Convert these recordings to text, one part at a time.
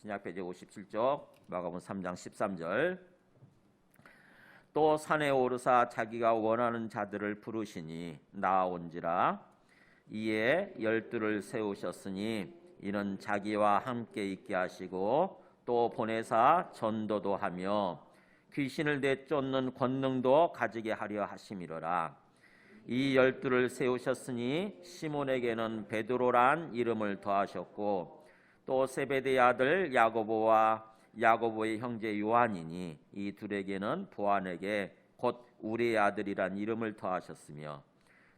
신약 페이지 57쪽 마가복음 3장 13절. 또 산에 오르사 자기가 원하는 자들을 부르시니 나아온지라. 이에 12를 세우셨으니 이는 자기와 함께 있게 하시고 또 보내사 전도도 하며 귀신을 내쫓는 권능도 가지게 하려 하심이로라. 이 12를 세우셨으니 시몬에게는 베드로란 이름을 더하셨고 또 세베대의 아들 야고보와 야고보의 형제 요한이니 이 둘에게는 보아네게 곧 우리의 아들이란 이름을 더하셨으며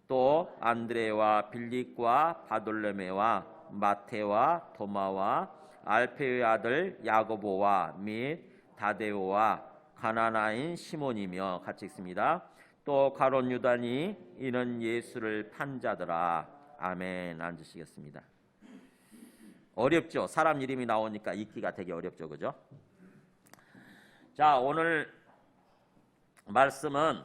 또 안드레와 빌립과 바돌로메와 마테와 도마와 알페의 아들 야고보와 및 다데오와 가나나인 시몬이며 같이 읽습니다. 또 가룟 유다니 이는 예수를 판 자더라. 아멘. 앉으시겠습니다. 어렵죠. 사람 이름이 나오니까 읽기가 되게 어렵죠. 그죠? 자, 오늘 말씀은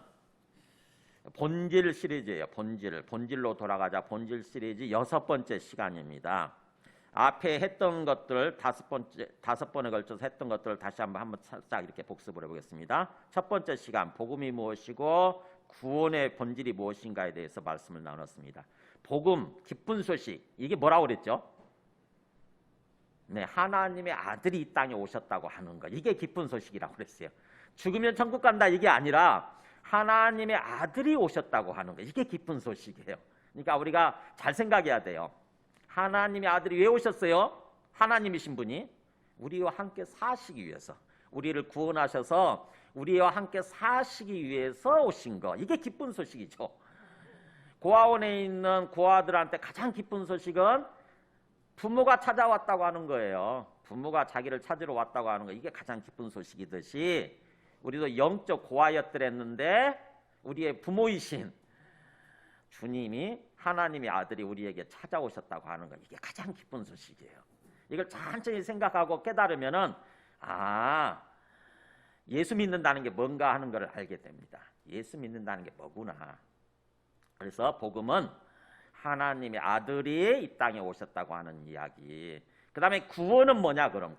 본질 시리즈예요. 본질로 돌아가자. 본질 시리즈 6번째 시간입니다. 앞에 했던 것들 다섯 번에 걸쳐서 했던 것들을 다시 한번 살짝 이렇게 복습을 해보겠습니다. 첫 번째 시간 복음이 무엇이고 구원의 본질이 무엇인가에 대해서 말씀을 나눴습니다. 복음, 기쁜 소식, 이게 뭐라고 그랬죠? 네, 하나님의 아들이 이 땅에 오셨다고 하는 거, 이게 기쁜 소식이라고 그랬어요. 죽으면 천국 간다 이게 아니라 하나님의 아들이 오셨다고 하는 거, 이게 기쁜 소식이에요. 그러니까 우리가 잘 생각해야 돼요. 하나님의 아들이 왜 오셨어요? 하나님이신 분이 우리와 함께 사시기 위해서, 우리를 구원하셔서 우리와 함께 사시기 위해서 오신 거, 이게 기쁜 소식이죠. 고아원에 있는 고아들한테 가장 기쁜 소식은 부모가 찾아왔다고 하는 거예요. 부모가 자기를 찾으러 왔다고 하는 거, 이게 가장 기쁜 소식이듯이 우리도 영적 고아였더랬는데 우리의 부모이신 주님이, 하나님의 아들이 우리에게 찾아오셨다고 하는 거, 이게 가장 기쁜 소식이에요. 이걸 천천히 생각하고 깨달으면은 예수 믿는다는 게 뭔가 하는 걸 알게 됩니다. 예수 믿는다는 게 뭐구나. 그래서 복음은 하나님의 아들이 이 땅에 오셨다고 하는 이야기. 그 다음에 구원은 뭐냐? 그럼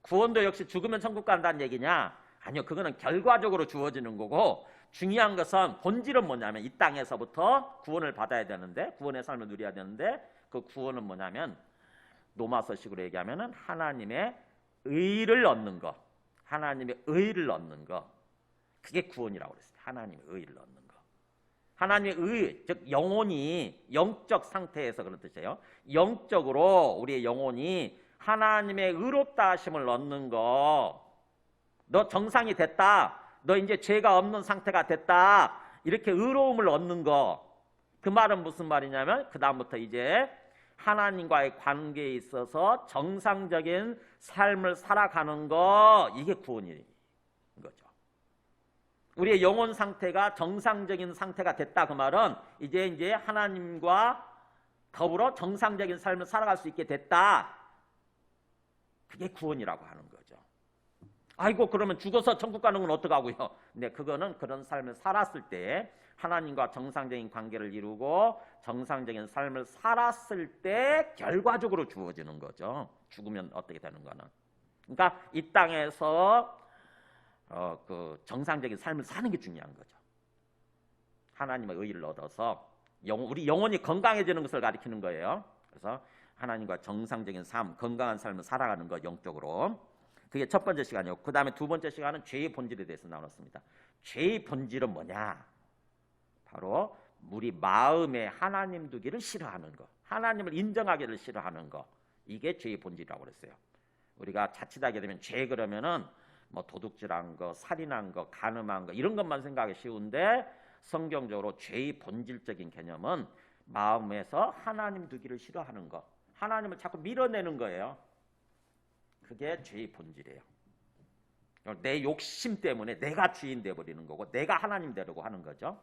구원도 역시 죽으면 천국 간다는 얘기냐? 아니요, 그거는 결과적으로 주어지는 거고, 중요한 것은 본질은 뭐냐면 이 땅에서부터 구원을 받아야 되는데, 구원의 삶을 누려야 되는데, 그 구원은 뭐냐면 로마서식으로 얘기하면은 하나님의 의를 얻는 거, 하나님의 의를 얻는 거, 그게 구원이라고 그랬어요. 하나님의 의를 얻는 거. 하나님의 의, 즉 영혼이 영적 상태에서 그런 뜻이에요. 영적으로 우리의 영혼이 하나님의 의롭다 하심을 얻는 거. 너 정상이 됐다, 너 이제 죄가 없는 상태가 됐다, 이렇게 의로움을 얻는 거. 그 말은 무슨 말이냐면 그 다음부터 이제 하나님과의 관계에 있어서 정상적인 삶을 살아가는 거, 이게 구원인 거죠. 우리의 영혼 상태가 정상적인 상태가 됐다, 그 말은 이제 하나님과 더불어 정상적인 삶을 살아갈 수 있게 됐다, 그게 구원이라고 하는 거죠. 아이고, 그러면 죽어서 천국 가는 건 어떡하고요? 네, 그거는 그런 삶을 살았을 때, 하나님과 정상적인 관계를 이루고 정상적인 삶을 살았을 때 결과적으로 주어지는 거죠. 죽으면 어떻게 되는 거는. 그러니까 이 땅에서 그 정상적인 삶을 사는 게 중요한 거죠. 하나님의 의를 얻어서 우리 영혼이 건강해지는 것을 가리키는 거예요. 그래서 하나님과 정상적인 삶, 건강한 삶을 살아가는 거, 영적으로. 그게 첫 번째 시간이었고, 그 다음에 두 번째 시간은 죄의 본질에 대해서 나눴습니다. 죄의 본질은 뭐냐? 바로 우리 마음에 하나님 두기를 싫어하는 거, 하나님을 인정하기를 싫어하는 거, 이게 죄의 본질이라고 그랬어요. 우리가 자칫하게 되면 죄 그러면은 뭐 도둑질한 거, 살인한 거, 간음한 거, 이런 것만 생각하기 쉬운데, 성경적으로 죄의 본질적인 개념은 마음에서 하나님 두기를 싫어하는 거, 하나님을 자꾸 밀어내는 거예요. 그게 죄의 본질이에요. 내 욕심 때문에 내가 주인 되어버리는 거고, 내가 하나님 되려고 하는 거죠.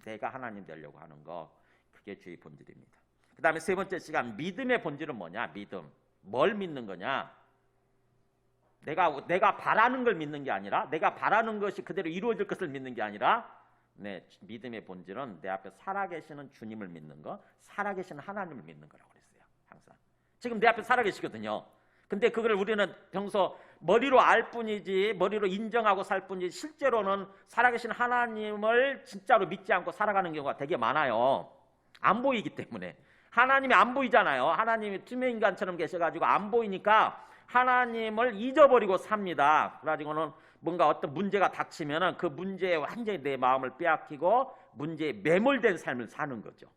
내가 하나님 되려고 하는 거, 그게 죄의 본질입니다. 그 다음에 세 번째 시간, 믿음의 본질은 뭐냐? 믿음. 뭘 믿는 거냐? 내가 바라는 걸 믿는 게 아니라, 내가 바라는 것이 그대로 이루어질 것을 믿는 게 아니라, 믿음의 본질은 내 앞에 살아계시는 주님을 믿는 거, 살아계시는 하나님을 믿는 거라고 그랬어요. 항상. 지금 내 앞에 살아계시거든요. 근데 그걸 우리는 평소 머리로 알 뿐이지, 머리로 인정하고 살 뿐이지, 실제로는 살아계신 하나님을 진짜로 믿지 않고 살아가는 경우가 되게 많아요. 안 보이기 때문에. 하나님이 안 보이잖아요. 하나님이 투명인간처럼 계셔가지고 안 보이니까 하나님을 잊어버리고 삽니다. 그래가지고는 뭔가 어떤 문제가 닥치면은 그 문제에 완전히 내 마음을 빼앗기고 문제에 매몰된 삶을 사는 거죠.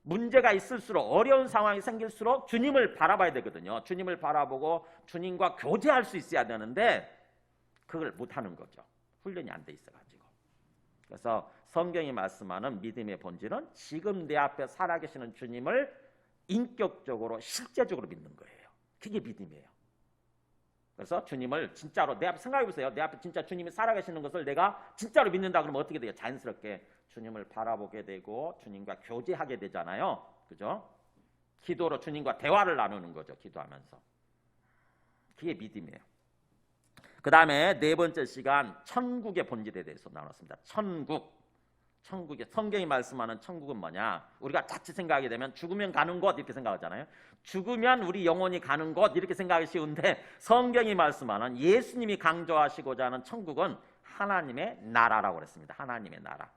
문제가 있을수록, 어려운 상황이 생길수록 주님을 바라봐야 되거든요. 주님을 바라보고 주님과 교제할 수 있어야 되는데 그걸 못하는 거죠. 훈련이 안 돼 있어가지고. 그래서 성경이 말씀하는 믿음의 본질은 지금 내 앞에 살아계시는 주님을 인격적으로 실제적으로 믿는 거예요. 그게 믿음이에요. 그래서 주님을 진짜로 내 앞에 생각해 보세요. 내 앞에 진짜 주님이 살아계시는 것을 내가 진짜로 믿는다 그러면 어떻게 돼요? 자연스럽게 주님을 바라보게 되고 주님과 교제하게 되잖아요. 그죠? 기도로 주님과 대화를 나누는 거죠. 기도하면서. 그게 믿음이에요. 그 다음에 네 번째 시간 천국의 본질에 대해서 나눴습니다. 천국의 성경이 말씀하는 천국은 뭐냐? 우리가 자칫 생각하게 되면 죽으면 가는 곳 이렇게 생각하잖아요. 죽으면 우리 영혼이 가는 곳 이렇게 생각하기 쉬운데 성경이 말씀하는 예수님이 강조하시고자 하는 천국은 하나님의 나라라고 그랬습니다. 하나님의 나라.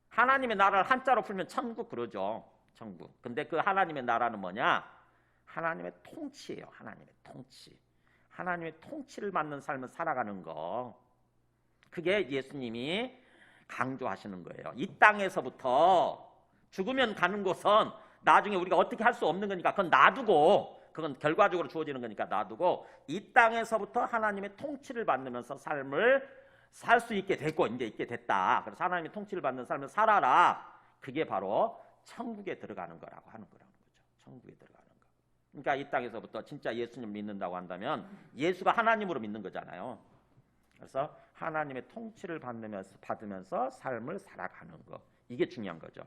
하나님의 나라를 한자로 풀면 천국 그러죠. 천국. 근데 그 하나님의 나라는 뭐냐? 하나님의 통치예요. 하나님의 통치. 하나님의 통치를 받는 삶을 살아가는 거. 그게 예수님이 강조하시는 거예요. 이 땅에서부터 죽으면 가는 곳은 나중에 우리가 어떻게 할 수 없는 거니까 그건 놔두고, 그건 결과적으로 주어지는 거니까 놔두고 이 땅에서부터 하나님의 통치를 받으면서 삶을 살 수 있게 됐고 이제 있게 됐다. 그래서 하나님의 통치를 받는 삶을 살아라. 그게 바로 천국에 들어가는 거라고 하는 거라는 거죠. 천국에 들어가는 거. 그러니까 이 땅에서부터 진짜 예수님 믿는다고 한다면 예수가 하나님으로 믿는 거잖아요. 그래서 하나님의 통치를 받으면서 삶을 살아가는 거. 이게 중요한 거죠.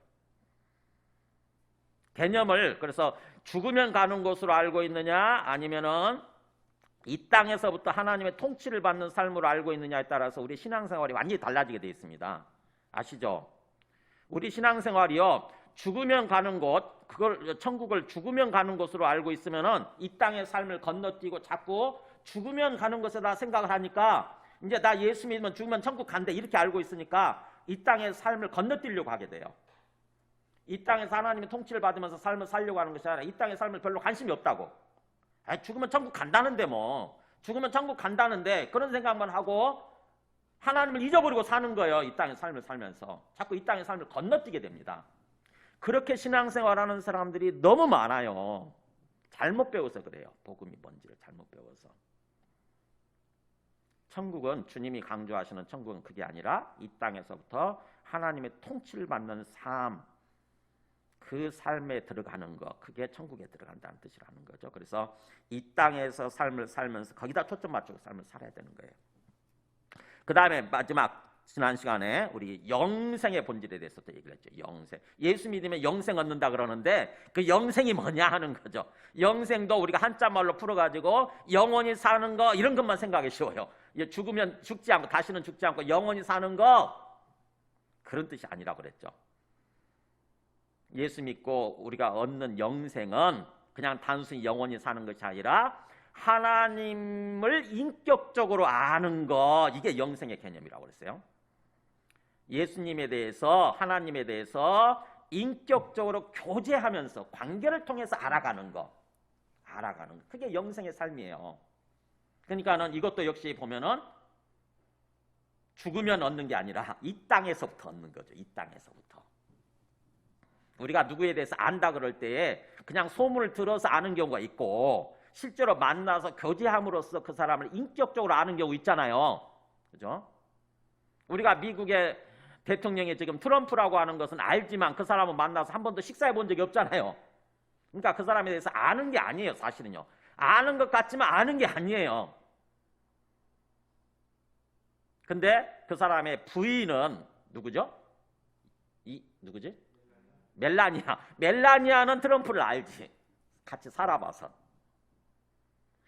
개념을 그래서 죽으면 가는 곳으로 알고 있느냐 아니면은 이 땅에서부터 하나님의 통치를 받는 삶으로 알고 있느냐에 따라서 우리 신앙생활이 완전히 달라지게 되어 있습니다. 아시죠? 우리 신앙생활이요. 죽으면 가는 곳, 그걸 천국을 죽으면 가는 곳으로 알고 있으면은 이 땅의 삶을 건너뛰고 자꾸 죽으면 가는 곳에다 생각을 하니까 이제 나 예수 믿으면 죽으면 천국 간대 이렇게 알고 있으니까 이 땅의 삶을 건너뛰려고 하게 돼요. 이 땅에서 하나님의 통치를 받으면서 삶을 살려고 하는 것이 아니라 이 땅의 삶을 별로 관심이 없다고. 죽으면 천국 간다는데 뭐. 죽으면 천국 간다는데 그런 생각만 하고 하나님을 잊어버리고 사는 거예요. 이 땅의 삶을 살면서. 자꾸 이 땅의 삶을 건너뛰게 됩니다. 그렇게 신앙생활하는 사람들이 너무 많아요. 잘못 배워서 그래요. 복음이 뭔지를 잘못 배워서. 천국은 주님이 강조하시는 천국은 그게 아니라 이 땅에서부터 하나님의 통치를 받는 삶, 그 삶에 들어가는 거, 그게 천국에 들어간다는 뜻이라는 거죠. 그래서 이 땅에서 삶을 살면서 거기다 초점 맞추고 삶을 살아야 되는 거예요. 그 다음에 마지막 지난 시간에 우리 영생의 본질에 대해서 또 얘기를 했죠. 영생. 예수 믿으면 영생 얻는다 그러는데 그 영생이 뭐냐 하는 거죠. 영생도 우리가 한자말로 풀어가지고 영원히 사는 거 이런 것만 생각하기 쉬워요. 죽으면 죽지 않고 다시는 죽지 않고 영원히 사는 거 그런 뜻이 아니라고 그랬죠. 예수 믿고 우리가 얻는 영생은 그냥 단순히 영원히 사는 것이 아니라 하나님을 인격적으로 아는 거, 이게 영생의 개념이라고 그랬어요. 예수님에 대해서, 하나님에 대해서 인격적으로 교제하면서 관계를 통해서 알아가는 거, 그게 영생의 삶이에요. 그러니까는 이것도 역시 보면은 죽으면 얻는 게 아니라 이 땅에서부터 얻는 거죠. 이 땅에서부터. 우리가 누구에 대해서 안다 그럴 때에 그냥 소문을 들어서 아는 경우가 있고 실제로 만나서 교제함으로써 그 사람을 인격적으로 아는 경우 있잖아요. 그죠? 우리가 미국의 대통령이 지금 트럼프라고 하는 것은 알지만 그 사람을 만나서 한 번도 식사해 본 적이 없잖아요. 그러니까 그 사람에 대해서 아는 게 아니에요. 사실은요. 아는 것 같지만 아는 게 아니에요. 근데 그 사람의 부인은 누구죠? 누구지? 멜라니아는 트럼프를 알지. 같이 살아봐서.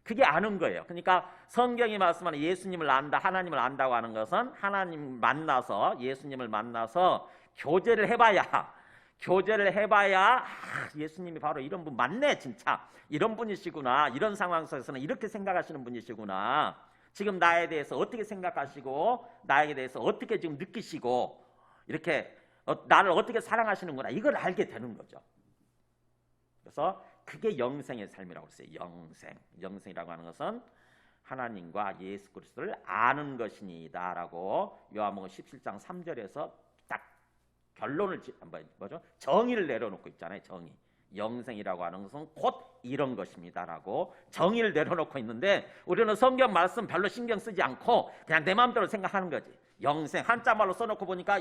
그게 아는 거예요. 그러니까 성경이 말씀하는 예수님을 안다, 하나님을 안다고 하는 것은 하나님 만나서, 예수님을 만나서 교제를 해봐야, 교제를 해봐야 예수님이 바로 이런 분 맞네, 진짜 이런 분이시구나, 이런 상황 속에서는 이렇게 생각하시는 분이시구나, 지금 나에 대해서 어떻게 생각하시고 나에 대해서 어떻게 지금 느끼시고 이렇게 나를 어떻게 사랑하시는구나, 이걸 알게 되는 거죠. 그래서 그게 영생의 삶이라고 했어요. 영생이라고 하는 것은 하나님과 예수 그리스도를 아는 것이니다라고 요한복음 17장 3절에서 딱 결론을 정의를 내려놓고 있잖아요. 정의. 영생이라고 하는 것은 곧 이런 것입니다라고 정의를 내려놓고 있는데, 우리는 성경 말씀 별로 신경 쓰지 않고 그냥 내 마음대로 생각하는 거지. 영생 한자말로 써놓고 보니까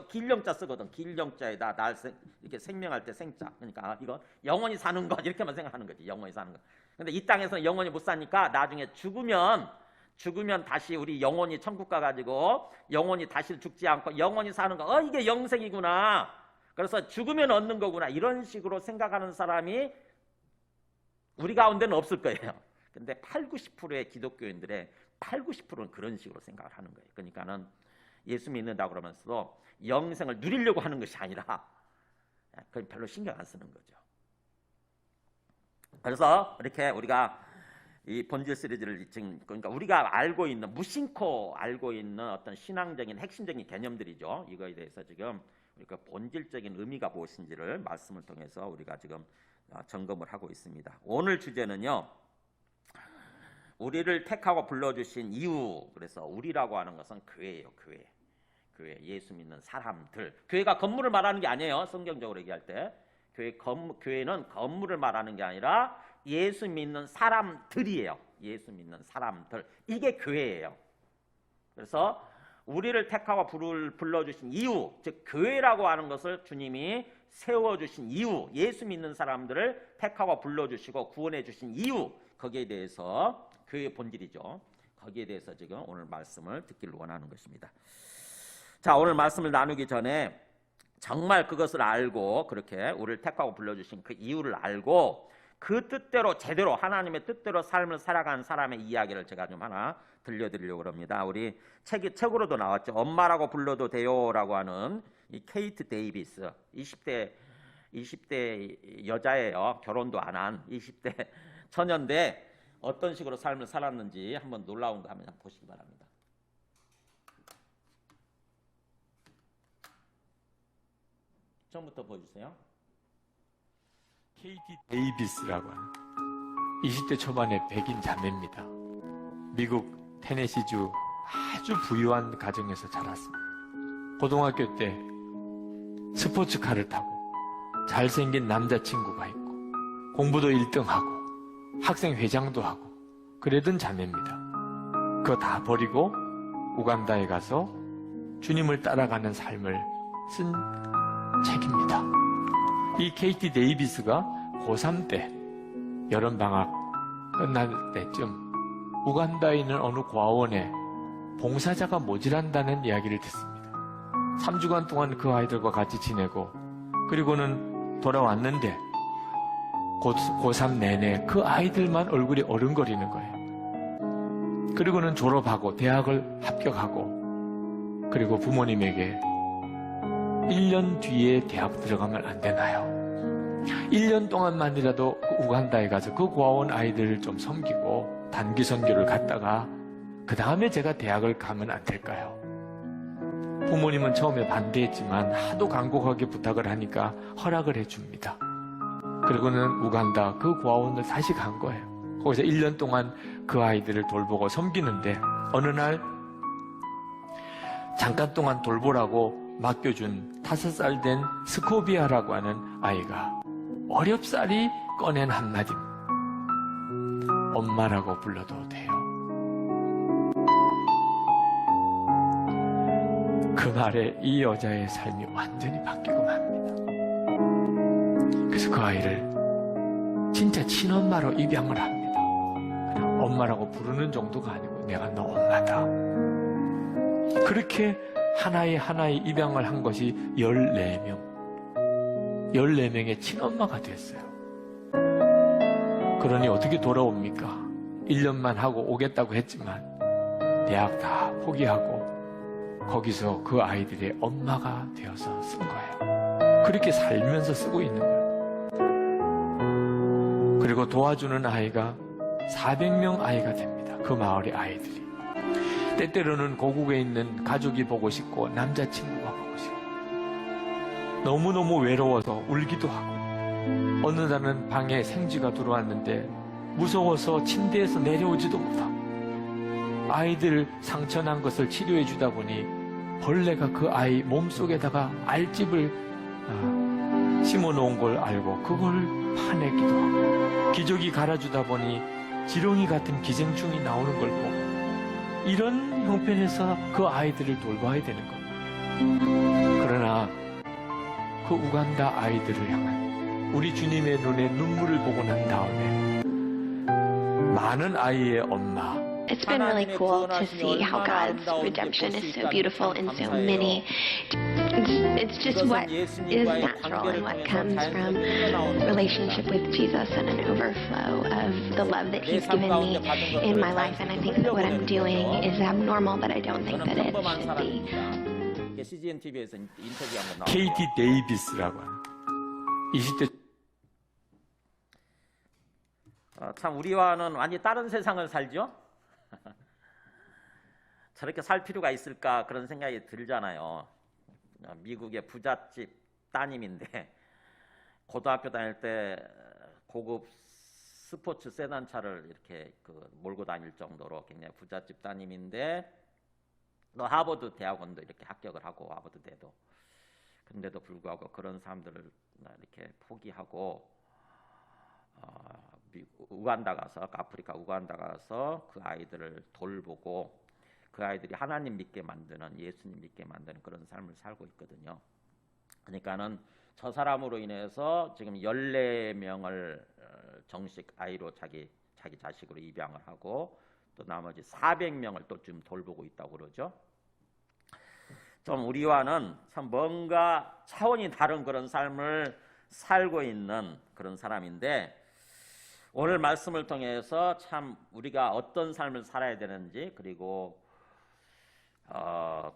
길영자 쓰거든. 길영자에다 날 이렇게 생명할 때 생자. 그러니까 이거 영원히 사는 것 이렇게만 생각하는 거지. 영원히 사는 것. 근데 이 땅에서는 영원히 못 사니까 나중에 죽으면 다시 우리 영원히 천국 가가지고 영원히 다시 죽지 않고 영원히 사는 거. 이게 영생이구나. 그래서 죽으면 얻는 거구나. 이런 식으로 생각하는 사람이 우리 가운데는 없을 거예요. 근데 80-90%의 기독교인들의 80-90%는 그런 식으로 생각을 하는 거예요. 그러니까는 예수 믿는다고 그러면서도 영생을 누리려고 하는 것이 아니라 그건 별로 신경 안 쓰는 거죠. 그래서 이렇게 우리가 이 본질 시리즈를 지금, 그러니까 우리가 알고 있는, 무심코 알고 있는 어떤 신앙적인 핵심적인 개념들이죠. 이거에 대해서 지금 우리가 본질적인 의미가 무엇인지를 말씀을 통해서 우리가 지금 점검을 하고 있습니다. 오늘 주제는요, 우리를 택하고 불러주신 이유. 그래서 우리라고 하는 것은 교회예요. 교회. 예수 믿는 사람들. 교회가 건물을 말하는 게 아니에요. 성경적으로 얘기할 때 교회는 건물을 말하는 게 아니라 예수 믿는 사람들이에요. 예수 믿는 사람들. 이게 교회예요. 그래서 우리를 택하고 불러주신 이유, 즉 교회라고 하는 것을 주님이 세워주신 이유, 예수 믿는 사람들을 택하고 불러주시고 구원해 주신 이유, 거기에 대해서 교회의 본질이죠. 거기에 대해서 지금 오늘 말씀을 듣기를 원하는 것입니다. 자, 오늘 말씀을 나누기 전에 정말 그것을 알고, 그렇게 우리를 택하고 불러주신 그 이유를 알고 그 뜻대로 제대로 하나님의 뜻대로 삶을 살아가는 사람의 이야기를 제가 좀 하나 들려드리려고 합니다. 우리 책으로도 나왔죠. 엄마라고 불러도 돼요라고 하는 이 케이트 데이비스, 20대 여자예요. 결혼도 안 한 20대 처녀인데 어떤 식으로 삶을 살았는지 한번 놀라운 거 한번 보시기 바랍니다. 처음부터 보여주세요. 케이티 데이비스라고 하는 20대 초반의 백인 자매입니다. 미국 테네시주 아주 부유한 가정에서 자랐습니다. 고등학교 때 스포츠카를 타고 잘생긴 남자친구가 있고 공부도 1등하고 학생회장도 하고 그러던 자매입니다. 그거 다 버리고 우간다에 가서 주님을 따라가는 삶을 쓴 책입니다. 이 케이티 데이비스가 고3 때 여름방학 끝날 때쯤 우간다에 있는 어느 고아원에 봉사자가 모자란다는 이야기를 듣습니다. 3주간 동안 그 아이들과 같이 지내고 그리고는 돌아왔는데 고3 내내 그 아이들만 얼굴이 어른거리는 거예요. 그리고는 졸업하고 대학을 합격하고 그리고 부모님에게 1년 뒤에 대학 들어가면 안 되나요? 1년 동안만이라도 우간다에 가서 그 고아원 아이들을 좀 섬기고 단기 선교를 갔다가 그 다음에 제가 대학을 가면 안 될까요? 부모님은 처음에 반대했지만 하도 간곡하게 부탁을 하니까 허락을 해줍니다. 그리고는 우간다 그 고아원을 다시 간 거예요. 거기서 1년 동안 그 아이들을 돌보고 섬기는데 어느 날 잠깐 동안 돌보라고 맡겨준 5살 된 스코비아라고 하는 아이가 어렵사리 꺼낸 한마디, 엄마라고 불러도 돼요. 그 말에 이 여자의 삶이 완전히 바뀌고 맙니다. 그래서 그 아이를 진짜 친엄마로 입양을 합니다. 엄마라고 부르는 정도가 아니고 내가 너 엄마다. 그렇게 하나의 입양을 한 것이 14명의 친엄마가 됐어요. 그러니 어떻게 돌아옵니까? 1년만 하고 오겠다고 했지만 대학 다 포기하고 거기서 그 아이들의 엄마가 되어서 쓴 거예요. 그렇게 살면서 쓰고 있는 거예요. 그리고 도와주는 아이가 400명 아이가 됩니다. 그 마을의 아이들이. 때때로는 고국에 있는 가족이 보고 싶고 남자친구가 보고 싶고 너무너무 외로워서 울기도 하고 어느 날은 방에 생쥐가 들어왔는데 무서워서 침대에서 내려오지도 못하고 아이들 상처난 것을 치료해 주다 보니 벌레가 그 아이 몸속에다가 알집을 심어놓은 걸 알고 그걸 파내기도 하고 기저귀 갈아주다 보니 지렁이 같은 기생충이 나오는 걸 보고 이런 형편에서 그 아이들을 돌봐야 되는 겁니다. 그러나 그 우간다 아이들을 향한 우리 주님의 눈에 눈물을 보고 난 다음에 많은 아이의 엄마 It's been really cool to see how God's redemption is so beautiful in so many. It's just what is natural and what comes from relationship with Jesus and an overflow of the love that He's given me in my life. And I think that what I'm doing is abnormal, but I don't think that it should be. CGN TV에서 인터뷰 한번 나오고 KT 데이비스라고 하는 20대 참 우리와는 완전히 다른 세상을 살죠. 저렇게 살 필요가 있을까 그런 생각이 들잖아요. 미국의 부잣집 따님인데 고등학교 다닐 때 고급 스포츠 세단차를 이렇게 몰고 다닐 정도로 굉장히 부잣집 따님인데 또 하버드 대학원도 이렇게 합격을 하고 하버드대도 근데도 불구하고 그런 사람들을 이렇게 포기하고 우간다 가서 아프리카 우간다 가서 그 아이들을 돌보고 그 아이들이 하나님 믿게 만드는 예수님 믿게 만드는 그런 삶을 살고 있거든요. 그러니까는 저 사람으로 인해서 지금 14명을 정식 아이로 자기 자식으로 입양을 하고 또 나머지 400명을 또 지금 돌보고 있다고 그러죠. 좀 우리와는 참 뭔가 차원이 다른 그런 삶을 살고 있는 그런 사람인데 오늘 말씀을 통해서 참 우리가 어떤 삶을 살아야 되는지 그리고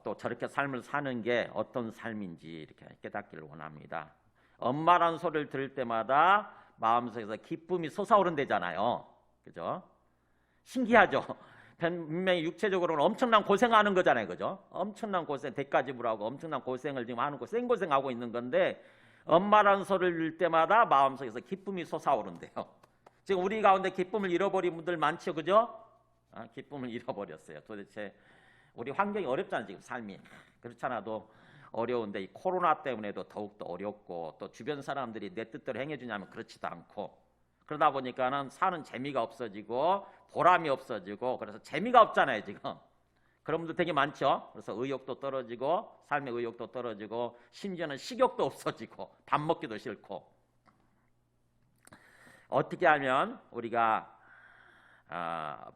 또 저렇게 삶을 사는 게 어떤 삶인지 이렇게 깨닫기를 원합니다. 엄마란 소리를 들을 때마다 마음속에서 기쁨이 솟아오른대잖아요. 그죠? 신기하죠? 분명히 육체적으로는 엄청난 고생하는 거잖아요. 그죠? 엄청난 고생, 대가 지불하고 엄청난 고생을 지금 하는 거, 생고생하고 있는 건데 엄마란 소리를 들을 때마다 마음속에서 기쁨이 솟아오른대요. 지금 우리 가운데 기쁨을 잃어버린 분들 많죠, 그죠? 기쁨을 잃어버렸어요. 도대체 우리 환경이 어렵잖아요, 지금 삶이. 그렇잖아도 어려운데 이 코로나 때문에도 더욱더 어렵고 또 주변 사람들이 내 뜻대로 행해주냐면 그렇지도 않고 그러다 보니까는 사는 재미가 없어지고 보람이 없어지고 그래서 재미가 없잖아요, 지금. 그런 분들 되게 많죠. 그래서 의욕도 떨어지고 삶의 의욕도 떨어지고 심지어는 식욕도 없어지고 밥 먹기도 싫고 어떻게 하면 우리가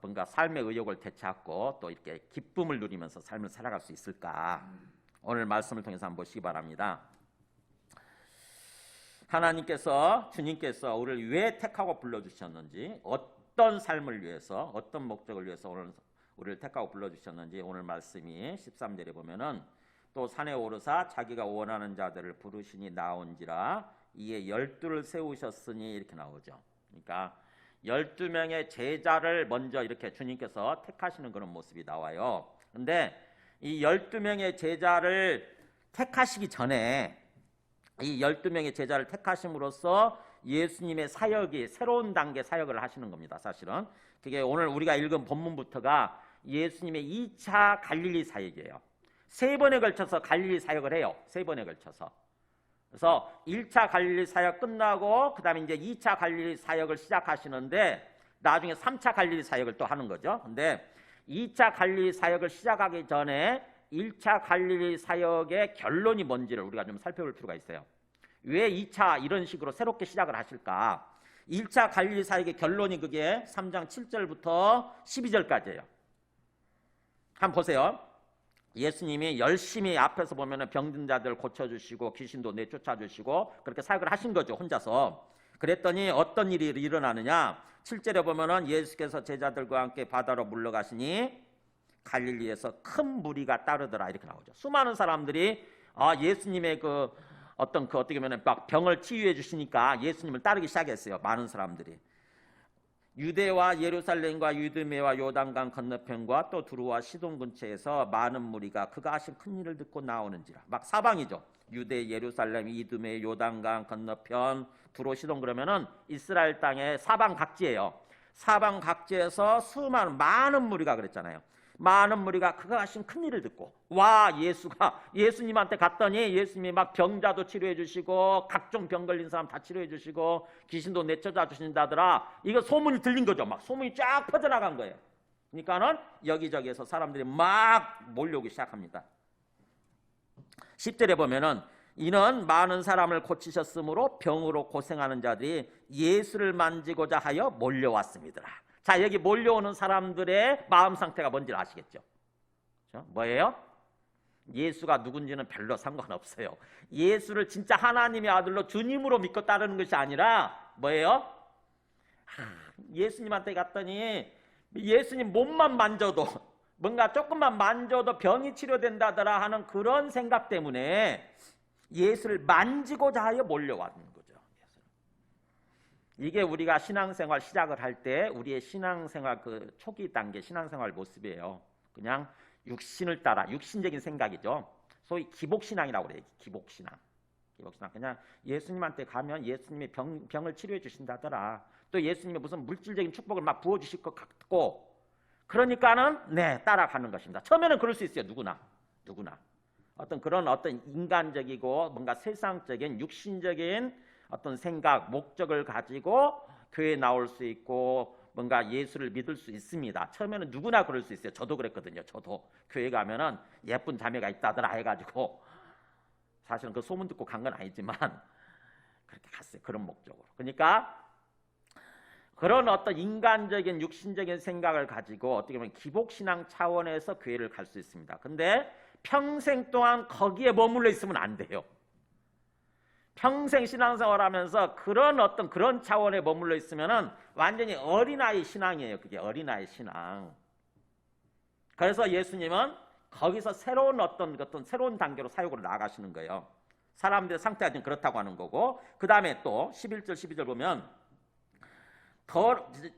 뭔가 삶의 의욕을 되찾고 또 이렇게 기쁨을 누리면서 삶을 살아갈 수 있을까? 오늘 말씀을 통해서 한번 보시기 바랍니다. 하나님께서 주님께서 우리를 왜 택하고 불러주셨는지 어떤 삶을 위해서 어떤 목적을 위해서 오늘 우리를 택하고 불러주셨는지 오늘 말씀이 13절에 보면은 또 산에 오르사 자기가 원하는 자들을 부르시니 나온지라 이에 12를 세우셨으니 이렇게 나오죠. 그러니까 12명의 제자를 먼저 이렇게 주님께서 택하시는 그런 모습이 나와요. 그런데 이 12명의 제자를 택하시기 전에 이 12명의 제자를 택하심으로써 예수님의 사역이 새로운 단계 사역을 하시는 겁니다. 사실은 그게 오늘 우리가 읽은 본문부터가 예수님의 2차 갈릴리 사역이에요. 3번에 걸쳐서 갈릴리 사역을 해요. 3번에 걸쳐서. 그래서 1차 갈릴리 사역 끝나고 그 다음에 이제 2차 갈릴리 사역을 시작하시는데 나중에 3차 갈릴리 사역을 또 하는 거죠. 근데 2차 갈릴리 사역을 시작하기 전에 1차 갈릴리 사역의 결론이 뭔지를 우리가 좀 살펴볼 필요가 있어요. 왜 2차 이런 식으로 새롭게 시작을 하실까? 1차 갈릴리 사역의 결론이 그게 3장 7절부터 12절까지예요. 한번 보세요. 예수님이 열심히 앞에서 보면 병든 자들 고쳐주시고 귀신도 내쫓아주시고 그렇게 사역을 하신 거죠, 혼자서. 그랬더니 어떤 일이 일어나느냐? 7절에 보면은 예수께서 제자들과 함께 바다로 물러가시니 갈릴리에서 큰 무리가 따르더라 이렇게 나오죠. 수많은 사람들이 예수님의 그 어떤 그 어떻게 보면 막 병을 치유해 주시니까 예수님을 따르기 시작했어요. 많은 사람들이. 유대와 예루살렘과 유드메와 요단강 건너편과 또 두루와 시돈 근처에서 많은 무리가 그가 하신 큰 일을 듣고 나오는지라. 막 사방이죠. 유대, 예루살렘, 이두메, 요단강 건너편, 두루, 시돈 그러면은 이스라엘 땅의 사방 각지예요. 사방 각지에서 수많은 많은 무리가 그랬잖아요. 많은 무리가 그가 하신 큰 일을 듣고 와 예수님한테 갔더니 예수님이 막 병자도 치료해 주시고 각종 병 걸린 사람 다 치료해 주시고 귀신도 내쫓아 주신다더라. 이거 소문이 들린 거죠. 막 소문이 쫙 퍼져나간 거예요. 그러니까는 여기저기에서 사람들이 막 몰려오기 시작합니다. 10절에 보면은 이는 많은 사람을 고치셨으므로 병으로 고생하는 자들이 예수를 만지고자 하여 몰려왔습니다. 자, 여기 몰려오는 사람들의 마음 상태가 뭔지 아시겠죠? 뭐예요? 예수가 누군지는 별로 상관없어요. 예수를 진짜 하나님의 아들로 주님으로 믿고 따르는 것이 아니라 뭐예요? 예수님한테 갔더니 예수님 몸만 만져도 뭔가 조금만 만져도 병이 치료된다더라 하는 그런 생각 때문에 예수를 만지고자 하여 몰려왔는 거죠. 이게 우리가 신앙생활 시작을 할 때 우리의 신앙생활 그 초기 단계 신앙생활 모습이에요. 그냥 육신을 따라 육신적인 생각이죠. 소위 기복신앙이라고 그래요. 기복신앙. 그냥 예수님한테 가면 예수님이 병을 치료해 주신다더라. 또 예수님이 무슨 물질적인 축복을 막 부어주실 것 같고 그러니까는 네 따라가는 것입니다. 처음에는 그럴 수 있어요. 누구나 어떤 그런 어떤 인간적이고 뭔가 세상적인 육신적인 어떤 생각, 목적을 가지고 교회에 나올 수 있고 뭔가 예수를 믿을 수 있습니다. 처음에는 누구나 그럴 수 있어요. 저도 그랬거든요. 저도 교회 가면은 예쁜 자매가 있다더라 해가지고 사실은 그 소문 듣고 간 건 아니지만 그렇게 갔어요. 그런 목적으로. 그러니까 그런 어떤 인간적인 육신적인 생각을 가지고 어떻게 보면 기복신앙 차원에서 교회를 갈 수 있습니다. 근데 평생 동안 거기에 머물러 있으면 안 돼요. 평생 신앙생활하면서 그런 차원에 머물러 있으면은 완전히 어린아이 신앙이에요. 그게 어린아이 신앙. 그래서 예수님은 거기서 새로운 새로운 단계로 사역으로 나아가시는 거예요. 사람들의 상태가 좀 그렇다고 하는 거고 그 다음에 또 11절 12절 보면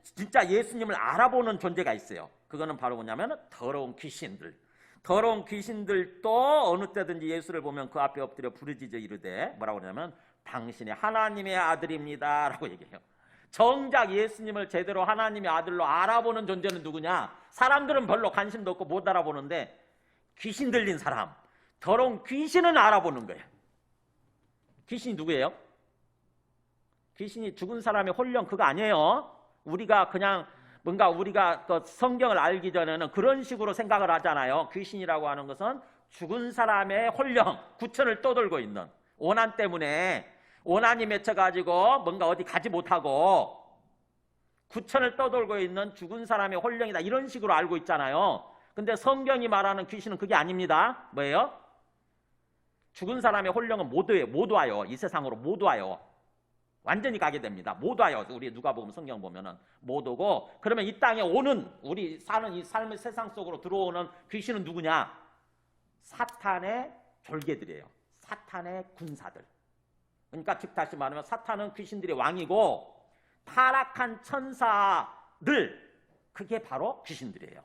진짜 예수님을 알아보는 존재가 있어요. 그거는 바로 뭐냐면 더러운 귀신들. 더러운 귀신들도 어느 때든지 예수를 보면 그 앞에 엎드려 부르짖어 이르되 뭐라고 그러냐면 당신이 하나님의 아들입니다 라고 얘기해요. 정작 예수님을 제대로 하나님의 아들로 알아보는 존재는 누구냐? 사람들은 별로 관심도 없고 못 알아보는데 귀신 들린 사람, 더러운 귀신은 알아보는 거예요. 귀신이 누구예요? 귀신이 죽은 사람의 혼령 그거 아니에요. 우리가 그냥 뭔가 우리가 그 성경을 알기 전에는 그런 식으로 생각을 하잖아요. 귀신이라고 하는 것은 죽은 사람의 혼령, 구천을 떠돌고 있는 오난 때문에 오난이 맺혀가지고 뭔가 어디 가지 못하고 구천을 떠돌고 있는 죽은 사람의 혼령이다 이런 식으로 알고 있잖아요. 근데 성경이 말하는 귀신은 그게 아닙니다. 뭐예요? 죽은 사람의 혼령은 못 와요. 이 세상으로 못 와요. 완전히 가게 됩니다. 못 와요. 우리 누가복음 성경 보면은 못 오고 그러면 이 땅에 오는 우리 사는 이 삶의 세상 속으로 들어오는 귀신은 누구냐? 사탄의 졸개들이에요. 사탄의 군사들. 그러니까 즉 다시 말하면 사탄은 귀신들의 왕이고 타락한 천사들 그게 바로 귀신들이에요.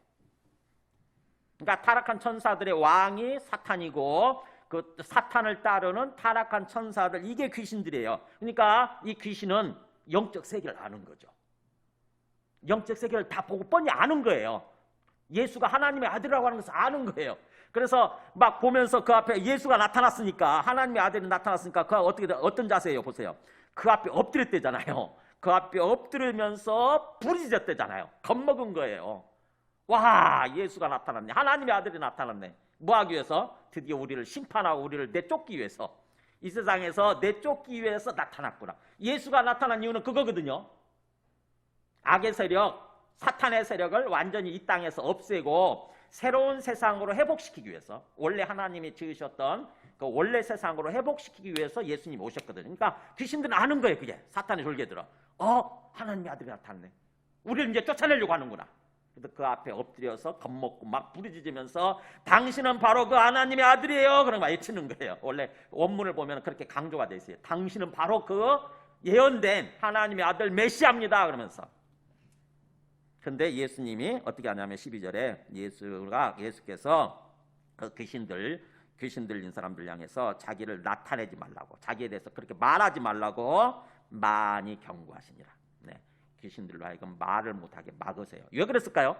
그러니까 타락한 천사들의 왕이 사탄이고 그 사탄을 따르는 타락한 천사들 이게 귀신들이에요. 그러니까 이 귀신은 영적 세계를 아는 거죠. 영적 세계를 다 보고 뻔히 아는 거예요. 예수가 하나님의 아들이라고 하는 것을 아는 거예요. 그래서 막 보면서 그 앞에 예수가 나타났으니까 하나님의 아들이 나타났으니까 그 어떤 자세예요? 보세요. 그 앞에 엎드렸대잖아요. 그 앞에 엎드리면서 부르짖었대잖아요. 겁먹은 거예요. 와 예수가 나타났네. 하나님의 아들이 나타났네. 뭐하기 위해서? 드디어 우리를 심판하고 우리를 내쫓기 위해서 이 세상에서 내쫓기 위해서 나타났구나. 예수가 나타난 이유는 그거거든요. 악의 세력, 사탄의 세력을 완전히 이 땅에서 없애고 새로운 세상으로 회복시키기 위해서 원래 하나님이 지으셨던 그 원래 세상으로 회복시키기 위해서 예수님이 오셨거든요. 그러니까 귀신들은 아는 거예요. 그게 사탄의 졸개들은 하나님의 아들이 나타났네. 우리를 이제 쫓아내려고 하는구나. 그래서 그 앞에 엎드려서 겁먹고 막 부르짖으면서 당신은 바로 그 하나님의 아들이에요. 그런 거 외치는 거예요. 원래 원문을 보면 그렇게 강조가 돼 있어요. 당신은 바로 그 예언된 하나님의 아들 메시아입니다. 그러면서. 근데 예수님이 어떻게 하냐면 12절에 예수께서 그 귀신 들린 사람들 향해서 자기를 나타내지 말라고, 자기에 대해서 그렇게 말하지 말라고 많이 경고하시니라. 네, 귀신들로 하여금 말을 못하게 막으세요. 왜 그랬을까요?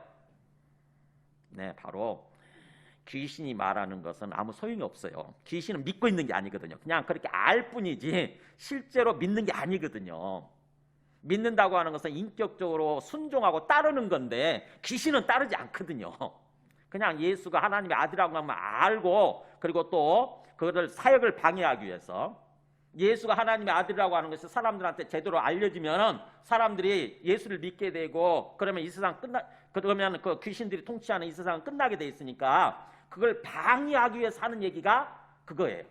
네, 바로 귀신이 말하는 것은 아무 소용이 없어요. 귀신은 믿고 있는 게 아니거든요. 그냥 그렇게 알 뿐이지 실제로 믿는 게 아니거든요. 믿는다고 하는 것은 인격적으로 순종하고 따르는 건데 귀신은 따르지 않거든요. 그냥 예수가 하나님의 아들이라고 하면 알고, 그리고 또 그것을 사역을 방해하기 위해서, 예수가 하나님의 아들이라고 하는 것이 사람들한테 제대로 알려지면 사람들이 예수를 믿게 되고, 그러면 이 세상 그러면 그 귀신들이 통치하는 이 세상은 끝나게 돼 있으니까 그걸 방해하기 위해서 하는 얘기가 그거예요.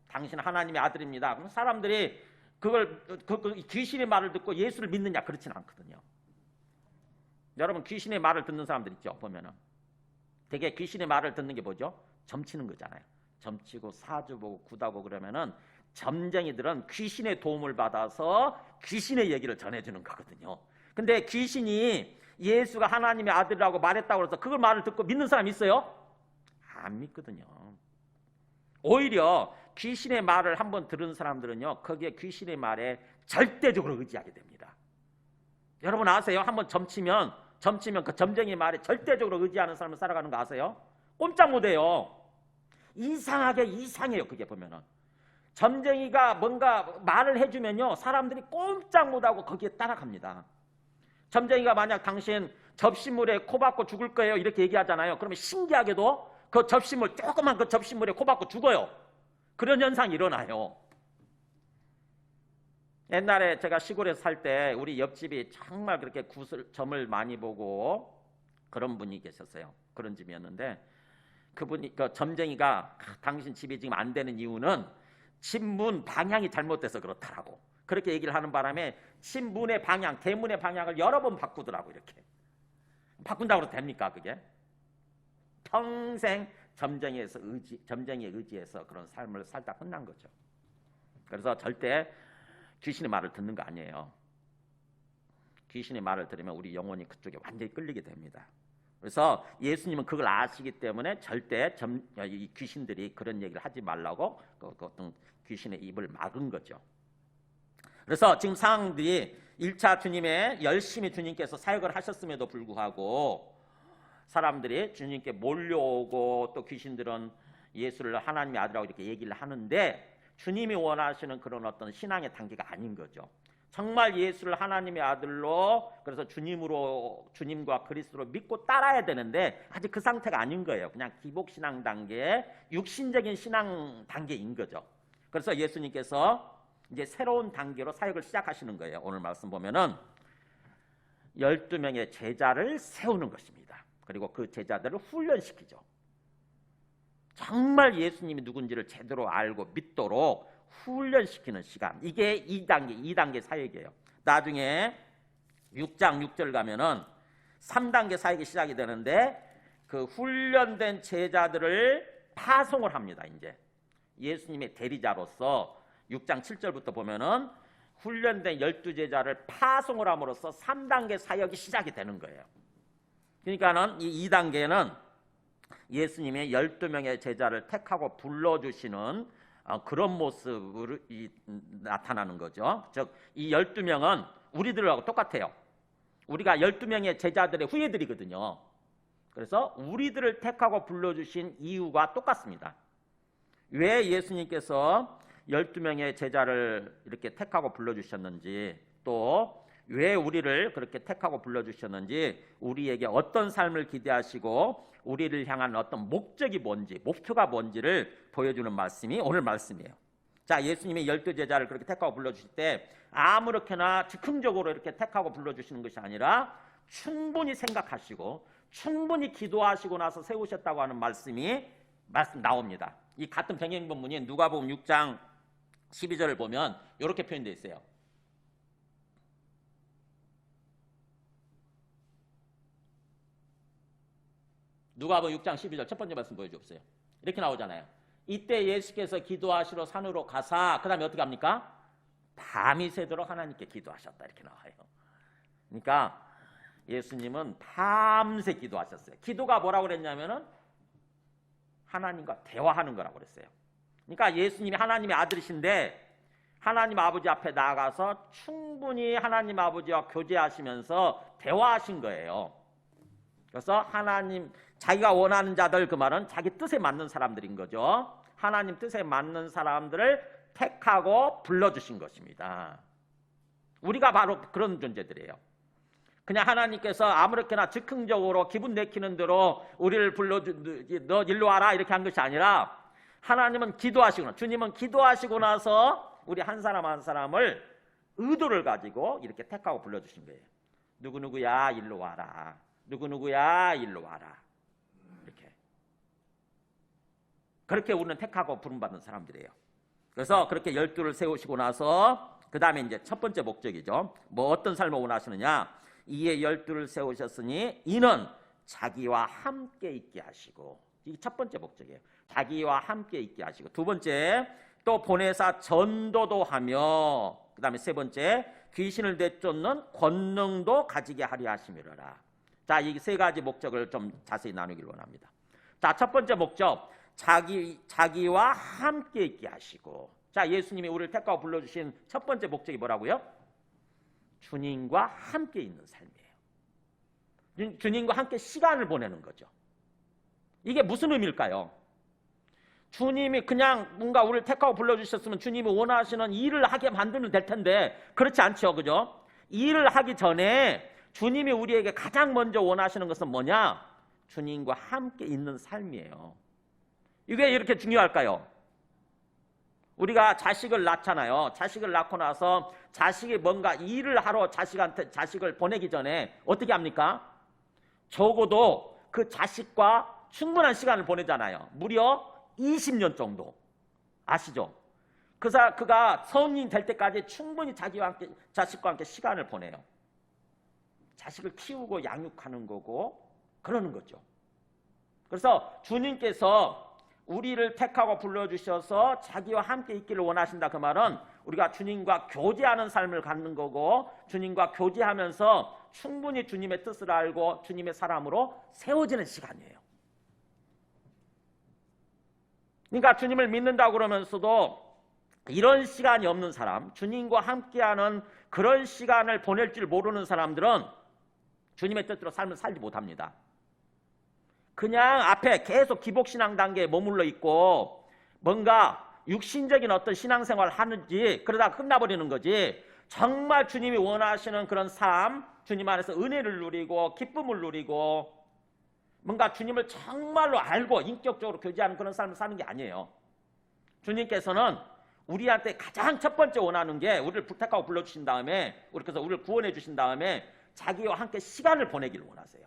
당신 하나님의 아들입니다. 그럼 사람들이 그걸 귀신의 말을 듣고 예수를 믿느냐? 그렇지는 않거든요. 여러분, 귀신의 말을 듣는 사람들 있죠? 보면은 되게 귀신의 말을 듣는 게 뭐죠? 점치는 거잖아요. 점치고 사주보고 구다고 그러면은 점쟁이들은 귀신의 도움을 받아서 귀신의 얘기를 전해주는 거거든요. 근데 귀신이 예수가 하나님의 아들이라고 말했다고 해서 그걸 말을 듣고 믿는 사람 있어요? 안 믿거든요. 오히려 귀신의 말을 한번 들은 사람들은요, 거기에 귀신의 말에 절대적으로 의지하게 됩니다. 여러분 아세요? 한번 점치면 그 점쟁이 말에 절대적으로 의지하는 사람을 살아가는 거 아세요? 꼼짝 못해요. 이상해요. 그게 보면은 점쟁이가 뭔가 말을 해주면요, 사람들이 꼼짝 못하고 거기에 따라갑니다. 점쟁이가 만약 당신 접시물에 코 박고 죽을 거예요 이렇게 얘기하잖아요. 그러면 신기하게도 그 접시물, 조그만 그 접시물에 코 박고 죽어요. 그런 현상이 일어나요. 옛날에 제가 시골에 살 때 우리 옆집이 정말 그렇게 점을 많이 보고 그런 분이 계셨어요. 그런 집이었는데 그분이, 그 점쟁이가 당신 집이 지금 안 되는 이유는 집 문 방향이 잘못돼서 그렇다라고 그렇게 얘기를 하는 바람에 집 문의 방향, 대문의 방향을 여러 번 바꾸더라고. 이렇게 바꾼다고 해도 됩니까 그게? 평생 점쟁이의 의지에서 그런 삶을 살다 끝난 거죠. 그래서 절대 귀신의 말을 듣는 거 아니에요. 귀신의 말을 들으면 우리 영혼이 그쪽에 완전히 끌리게 됩니다. 그래서 예수님은 그걸 아시기 때문에 절대 이 귀신들이 그런 얘기를 하지 말라고 그 어떤 귀신의 입을 막은 거죠. 그래서 지금 상황들이 1차 주님의 열심히 주님께서 사역을 하셨음에도 불구하고 사람들이 주님께 몰려오고 또 귀신들은 예수를 하나님의 아들이라고 이렇게 얘기를 하는데 주님이 원하시는 그런 어떤 신앙의 단계가 아닌 거죠. 정말 예수를 하나님의 아들로, 그래서 주님과 그리스도로 믿고 따라야 되는데 아직 그 상태가 아닌 거예요. 그냥 기복신앙 단계, 육신적인 신앙 단계인 거죠. 그래서 예수님께서 이제 새로운 단계로 사역을 시작하시는 거예요. 오늘 말씀 보면은 12명의 제자를 세우는 것입니다. 그리고 그 제자들을 훈련시키죠. 정말 예수님이 누군지를 제대로 알고 믿도록 훈련시키는 시간. 이게 2단계 사역이에요. 나중에 6장 6절 가면은 3단계 사역이 시작이 되는데 그 훈련된 제자들을 파송을 합니다. 이제 예수님의 대리자로서 6장 7절부터 보면은 훈련된 12제자를 파송을 함으로써 3단계 사역이 시작이 되는 거예요. 그러니까는 이 2단계는 예수님의 12명의 제자를 택하고 불러주시는 그런 모습이 나타나는 거죠. 즉, 이 12명은 우리들하고 똑같아요. 우리가 12명의 제자들의 후예들이거든요. 그래서 우리들을 택하고 불러주신 이유가 똑같습니다. 왜 예수님께서 12명의 제자를 이렇게 택하고 불러주셨는지, 또 왜 우리를 그렇게 택하고 불러주셨는지, 우리에게 어떤 삶을 기대하시고 우리를 향한 어떤 목적이 뭔지, 목표가 뭔지를 보여주는 말씀이 오늘 말씀이에요. 자, 예수님이 12제자를 그렇게 택하고 불러주실 때 아무렇게나 즉흥적으로 이렇게 택하고 불러주시는 것이 아니라 충분히 생각하시고 충분히 기도하시고 나서 세우셨다고 하는 말씀 나옵니다. 이 같은 병행본문이 누가복음 6장 12절을 보면 이렇게 표현되어 있어요. 누가복음 6장 12절 첫 번째 말씀 보여주세요. 이렇게 나오잖아요. 이때 예수께서 기도하시러 산으로 가사 그 다음에 어떻게 합니까? 밤이 새도록 하나님께 기도하셨다 이렇게 나와요. 그러니까 예수님은 밤새 기도하셨어요. 기도가 뭐라고 그랬냐면은 하나님과 대화하는 거라고 그랬어요. 그러니까 예수님이 하나님의 아들이신데 하나님 아버지 앞에 나아가서 충분히 하나님 아버지와 교제하시면서 대화하신 거예요. 그래서 하나님 자기가 원하는 자들 그 말은 자기 뜻에 맞는 사람들인 거죠. 하나님 뜻에 맞는 사람들을 택하고 불러주신 것입니다. 우리가 바로 그런 존재들이에요. 그냥 하나님께서 아무렇게나 즉흥적으로 기분 내키는 대로 우리를 너 일로 와라 이렇게 한 것이 아니라 하나님은 기도하시고 주님은 기도하시고 나서 우리 한 사람 한 사람을 의도를 가지고 이렇게 택하고 불러주신 거예요. 누구누구야 일로 와라. 누구누구야 일로 와라. 이렇게. 그렇게 우리는 택하고 부름받는 사람들이에요. 그래서 그렇게 12를 세우시고 나서 그 다음에 이제 첫 번째 목적이죠. 뭐 어떤 삶을 원하시느냐. 이에 12를 세우셨으니 이는 자기와 함께 있게 하시고 이 첫 번째 목적이에요. 자기와 함께 있게 하시고 두 번째 또 보내사 전도도 하며 그 다음에 세 번째 귀신을 내쫓는 권능도 가지게 하려 하심이로라. 자, 이 세 가지 목적을 좀 자세히 나누길 원합니다. 자, 첫 번째 목적 자기와 함께 있게 하시고 자, 예수님이 우리를 택하고 불러주신 첫 번째 목적이 뭐라고요? 주님과 함께 있는 삶이에요. 주님과 함께 시간을 보내는 거죠. 이게 무슨 의미일까요? 주님이 그냥 뭔가 우리를 택하고 불러주셨으면 주님이 원하시는 일을 하게 만들면 될 텐데 그렇지 않죠, 그죠? 일을 하기 전에 주님이 우리에게 가장 먼저 원하시는 것은 뭐냐? 주님과 함께 있는 삶이에요. 이게 왜 이렇게 중요할까요? 우리가 자식을 낳잖아요. 자식을 낳고 나서 자식이 뭔가 일을 하러 자식을 보내기 전에 어떻게 합니까? 적어도 그 자식과 충분한 시간을 보내잖아요. 무려 20년 정도. 아시죠? 그가 성인 될 때까지 충분히 자식과 함께 시간을 보내요. 자식을 키우고 양육하는 거고 그러는 거죠. 그래서 주님께서 우리를 택하고 불러주셔서 자기와 함께 있기를 원하신다. 그 말은 우리가 주님과 교제하는 삶을 갖는 거고 주님과 교제하면서 충분히 주님의 뜻을 알고 주님의 사람으로 세워지는 시간이에요. 그러니까 주님을 믿는다고 그러면서도 이런 시간이 없는 사람, 주님과 함께하는 그런 시간을 보낼 줄 모르는 사람들은 주님의 뜻대로 삶을 살지 못합니다. 그냥 앞에 계속 기복신앙 단계에 머물러 있고 뭔가 육신적인 어떤 신앙생활을 하는지 그러다 끝나버리는 거지 정말 주님이 원하시는 그런 삶, 주님 안에서 은혜를 누리고 기쁨을 누리고 뭔가 주님을 정말로 알고 인격적으로 교제하는 그런 삶을 사는 게 아니에요. 주님께서는 우리한테 가장 첫 번째 원하는 게 우리를 택하고 불러주신 다음에 그래서 우리를 구원해 주신 다음에 자기와 함께 시간을 보내기를 원하세요.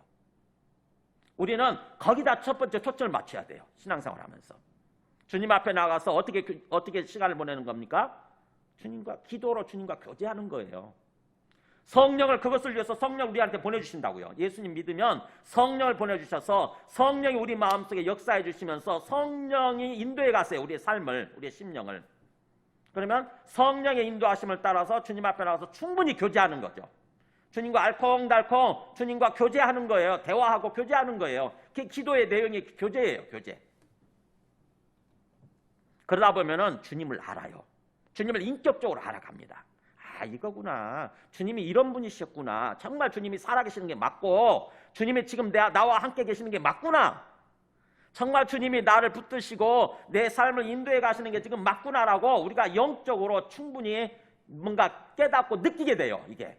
우리는 거기다 첫 번째 초점을 맞춰야 돼요. 신앙생활 하면서. 주님 앞에 나가서 어떻게 시간을 보내는 겁니까? 주님과 기도로 주님과 교제하는 거예요. 성령을 그것을 위해서 성령 우리한테 보내주신다고요. 예수님 믿으면 성령을 보내주셔서 성령이 우리 마음속에 역사해 주시면서 성령이 인도해 가세요. 우리의 삶을, 우리의 심령을. 그러면 성령의 인도하심을 따라서 주님 앞에 나가서 충분히 교제하는 거죠. 주님과 알콩달콩 주님과 교제하는 거예요. 대화하고 교제하는 거예요. 그게 기도의 내용이 교제예요. 교제. 그러다 보면은 주님을 알아요. 주님을 인격적으로 알아갑니다. 아, 이거구나. 주님이 이런 분이셨구나. 정말 주님이 살아계시는 게 맞고 주님이 지금 나와 함께 계시는 게 맞구나. 정말 주님이 나를 붙드시고 내 삶을 인도해 가시는 게 지금 맞구나라고 우리가 영적으로 충분히 뭔가 깨닫고 느끼게 돼요. 이게.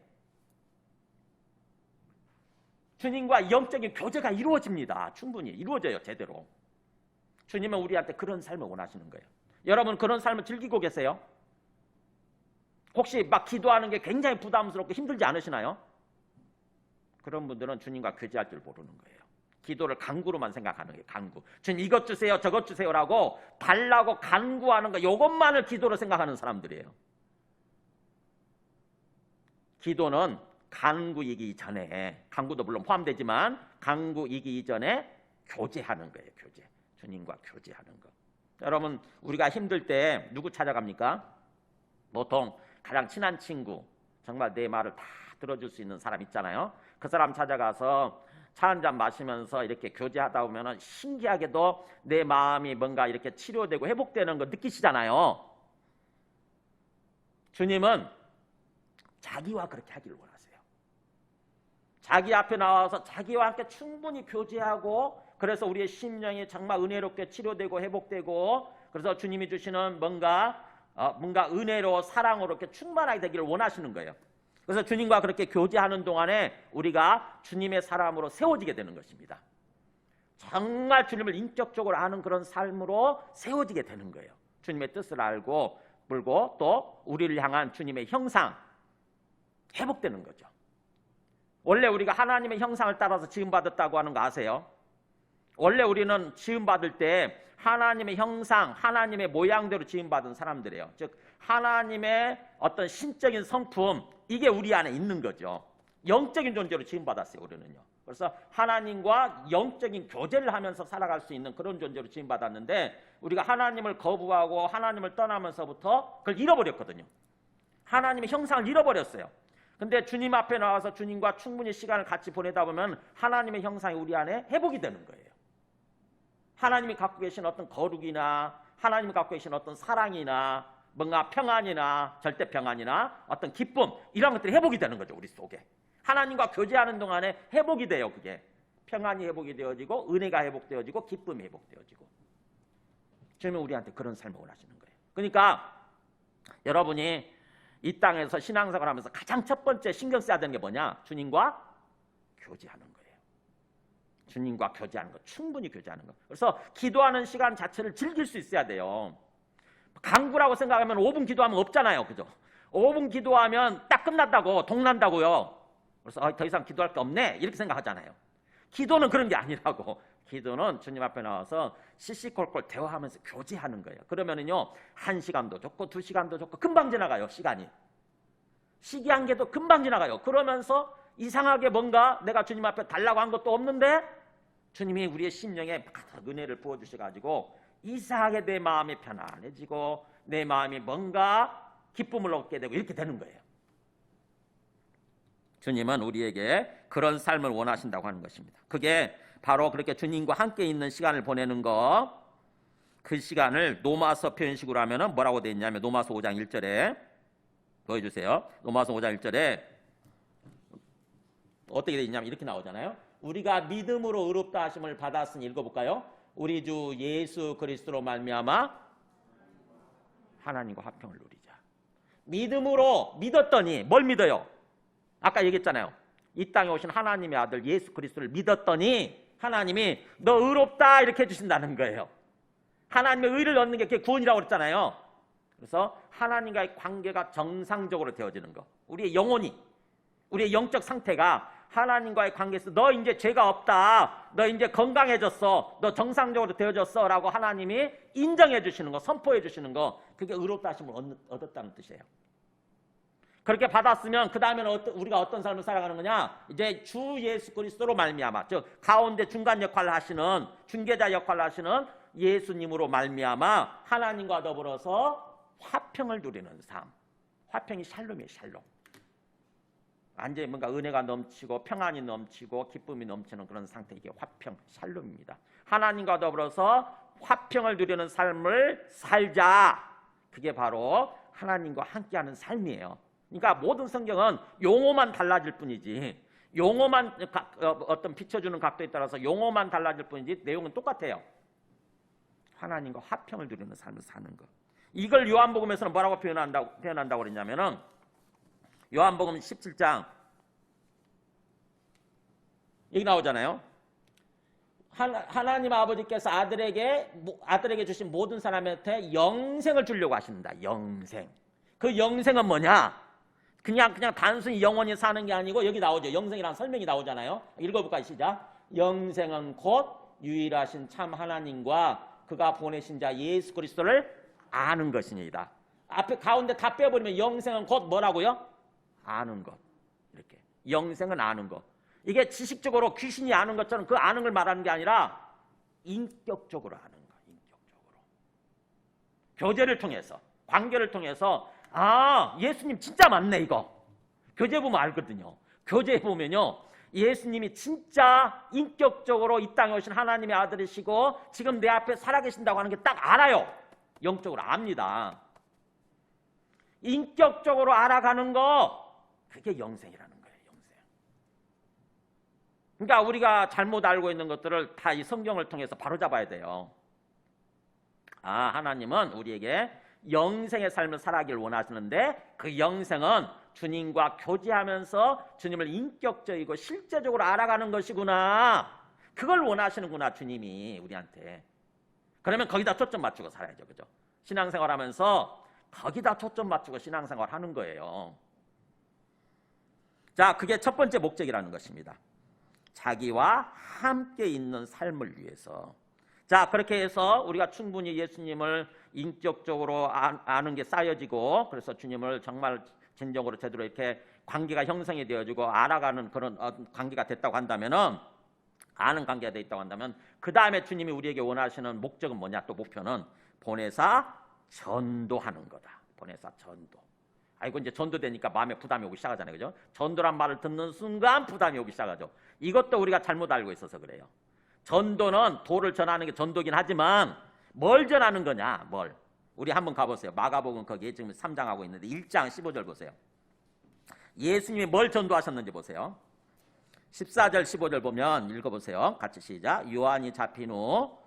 주님과 영적인 교제가 이루어집니다. 충분히 이루어져요. 제대로. 주님은 우리한테 그런 삶을 원하시는 거예요. 여러분 그런 삶을 즐기고 계세요? 혹시 막 기도하는 게 굉장히 부담스럽고 힘들지 않으시나요? 그런 분들은 주님과 교제할 줄 모르는 거예요. 기도를 간구로만 생각하는 거예요. 간구. 주님 이것 주세요 저것 주세요라고 달라고 간구하는 거 이것만을 기도로 생각하는 사람들이에요. 기도는 간구이기 전에, 간구도 물론 포함되지만 간구이기 이전에 교제하는 거예요. 교제. 주님과 교제하는 거. 여러분, 우리가 힘들 때 누구 찾아갑니까? 보통 가장 친한 친구, 정말 내 말을 다 들어줄 수 있는 사람 있잖아요. 그 사람 찾아가서 차 한잔 마시면서 이렇게 교제하다 보면 신기하게도 내 마음이 뭔가 이렇게 치료되고 회복되는 거 느끼시잖아요. 주님은 자기와 그렇게 하기를 원하세요. 자기 앞에 나와서 자기와 함께 충분히 교제하고, 그래서 우리의 심령이 정말 은혜롭게 치료되고 회복되고, 그래서 주님이 주시는 뭔가 은혜로 사랑으로 이렇게 충만하게 되기를 원하시는 거예요. 그래서 주님과 그렇게 교제하는 동안에 우리가 주님의 사람으로 세워지게 되는 것입니다. 정말 주님을 인격적으로 아는 그런 삶으로 세워지게 되는 거예요. 주님의 뜻을 알고 물고 또 우리를 향한 주님의 형상 회복되는 거죠. 원래 우리가 하나님의 형상을 따라서 지음받았다고 하는 거 아세요? 원래 우리는 지음받을 때 하나님의 형상, 하나님의 모양대로 지음받은 사람들이에요. 즉 하나님의 어떤 신적인 성품, 이게 우리 안에 있는 거죠. 영적인 존재로 지음받았어요, 우리는요. 그래서 하나님과 영적인 교제를 하면서 살아갈 수 있는 그런 존재로 지음받았는데, 우리가 하나님을 거부하고 하나님을 떠나면서부터 그걸 잃어버렸거든요. 하나님의 형상을 잃어버렸어요. 근데 주님 앞에 나와서 주님과 충분히 시간을 같이 보내다 보면 하나님의 형상이 우리 안에 회복이 되는 거예요. 하나님이 갖고 계신 어떤 거룩이나 하나님이 갖고 계신 어떤 사랑이나 뭔가 평안이나 절대 평안이나 어떤 기쁨, 이런 것들이 회복이 되는 거죠, 우리 속에. 하나님과 교제하는 동안에 회복이 돼요. 그게 평안이 회복이 되어지고 은혜가 회복되어지고 기쁨이 회복되어지고. 주님은 우리한테 그런 삶을 원하시는 거예요. 그러니까 여러분이 이 땅에서 신앙생활을 하면서 가장 첫 번째 신경 써야 되는 게 뭐냐? 주님과 교제하는 거예요. 주님과 교제하는 거, 충분히 교제하는 거. 그래서 기도하는 시간 자체를 즐길 수 있어야 돼요. 강구라고 생각하면 5분 기도하면 없잖아요, 그죠? 5분 기도하면 딱 끝났다고, 동난다고요. 그래서 더 이상 기도할 게 없네, 이렇게 생각하잖아요. 기도는 그런 게 아니라고. 기도는 주님 앞에 나와서 시시콜콜 대화하면서 교제하는 거예요. 그러면은요, 1시간도 좋고 2시간도 좋고 금방 지나가요, 시간이. 시기한계도 금방 지나가요. 그러면서 이상하게 뭔가 내가 주님 앞에 달라고 한 것도 없는데 주님이 우리의 심령에 가득 은혜를 부어주셔가지고 이상하게 내 마음이 편안해지고 내 마음이 뭔가 기쁨을 얻게 되고 이렇게 되는 거예요. 주님은 우리에게 그런 삶을 원하신다고 하는 것입니다. 그게 바로 그렇게 주님과 함께 있는 시간을 보내는 거, 그 시간을 노마서 표현식으로 하면 뭐라고 되어 있냐면 노마서 5장 1절에 보여주세요. 노마서 5장 1절에 어떻게 되어 있냐면 이렇게 나오잖아요. 우리가 믿음으로 의롭다 하심을 받았으니 읽어볼까요? 우리 주 예수 그리스도로 말미암아 하나님과 화평을 누리자. 믿음으로 믿었더니 뭘 믿어요? 아까 얘기했잖아요. 이 땅에 오신 하나님의 아들 예수 그리스도를 믿었더니 하나님이 너 의롭다 이렇게 해주신다는 거예요. 하나님의 의를 얻는 게 그게 구원이라고 그랬잖아요. 그래서 하나님과의 관계가 정상적으로 되어지는 거. 우리의 영혼이, 우리의 영적 상태가 하나님과의 관계에서 너 이제 죄가 없다, 너 이제 건강해졌어, 너 정상적으로 되어졌어 라고 하나님이 인정해 주시는 거, 선포해 주시는 거, 그게 의롭다 하심을 얻었다는 뜻이에요. 그렇게 받았으면 그 다음에는 우리가 어떤 삶을 살아가는 거냐? 이제 주 예수 그리스도로 말미암아, 즉 가운데 중간 역할을 하시는, 중개자 역할을 하시는 예수님으로 말미암아 하나님과 더불어서 화평을 누리는 삶. 화평이 샬롬이에요, 샬롬. 완전히 뭔가 은혜가 넘치고 평안이 넘치고 기쁨이 넘치는 그런 상태, 이게 화평, 샬롬입니다. 하나님과 더불어서 화평을 누리는 삶을 살자. 그게 바로 하나님과 함께하는 삶이에요. 그러니까 모든 성경은 용어만 달라질 뿐이지, 용어만 어떤 비춰주는 각도에 따라서 용어만 달라질 뿐이지 내용은 똑같아요. 하나님과 화평을 누리는 삶을 사는 것. 이걸 요한복음에서는 뭐라고 표현한다고 그랬냐면은 요한복음 17장 여기 나오잖아요. 하나님 아버지께서 아들에게 주신 모든 사람한테 영생을 주려고 하신다. 영생. 그 영생은 뭐냐? 그냥 단순히 영원히 사는 게 아니고 여기 나오죠. 영생이라는 설명이 나오잖아요. 읽어볼까요? 시작. 영생은 곧 유일하신 참 하나님과 그가 보내신 자 예수 그리스도를 아는 것이니이다. 앞에 가운데 다 빼버리면 영생은 곧 뭐라고요? 아는 것. 이렇게 영생은 아는 것. 이게 지식적으로 귀신이 아는 것처럼 그 아는 걸 말하는 게 아니라 인격적으로 아는 거. 인격적으로. 교제를 통해서, 관계를 통해서 아, 예수님 진짜 맞네 이거. 교제 보면 알거든요. 교제 보면요. 예수님이 진짜 인격적으로 이 땅에 오신 하나님의 아들이시고 지금 내 앞에 살아계신다고 하는 게 딱 알아요. 영적으로 압니다. 인격적으로 알아가는 거, 그게 영생이라는 거예요. 영생. 그러니까 우리가 잘못 알고 있는 것들을 다 이 성경을 통해서 바로잡아야 돼요. 아, 하나님은 우리에게 영생의 삶을 살아가길 원하시는데 그 영생은 주님과 교제하면서 주님을 인격적이고 실제적으로 알아가는 것이구나. 그걸 원하시는구나, 주님이 우리한테. 그러면 거기다 초점 맞추고 살아야죠. 그죠? 신앙생활 하면서 거기다 초점 맞추고 신앙생활 하는 거예요. 자, 그게 첫 번째 목적이라는 것입니다. 자기와 함께 있는 삶을 위해서. 자, 그렇게 해서 우리가 충분히 예수님을 인격적으로 아는 게 쌓여지고, 그래서 주님을 정말 진정으로 제대로 이렇게 관계가 형성이 되어지고 알아가는 그런 관계가 됐다고 한다면은, 아는 관계가 되어 있다고 한다면, 그 다음에 주님이 우리에게 원하시는 목적은 뭐냐? 또 목표는 보내사 전도하는 거다. 보내사 전도. 아이고, 이제 전도되니까 마음에 부담이 오기 시작하잖아요. 그죠? 전도란 말을 듣는 순간 부담이 오기 시작하죠. 이것도 우리가 잘못 알고 있어서 그래요. 전도는 도를 전하는 게 전도긴 하지만 뭘 전하는 거냐? 뭘? 우리 한번 가보세요. 마가복음 거기에 지금 3장 하고 있는데 1장 15절 보세요. 예수님이 뭘 전도하셨는지 보세요. 14절 15절 보면 읽어보세요. 같이 시작. 요한이 잡힌 후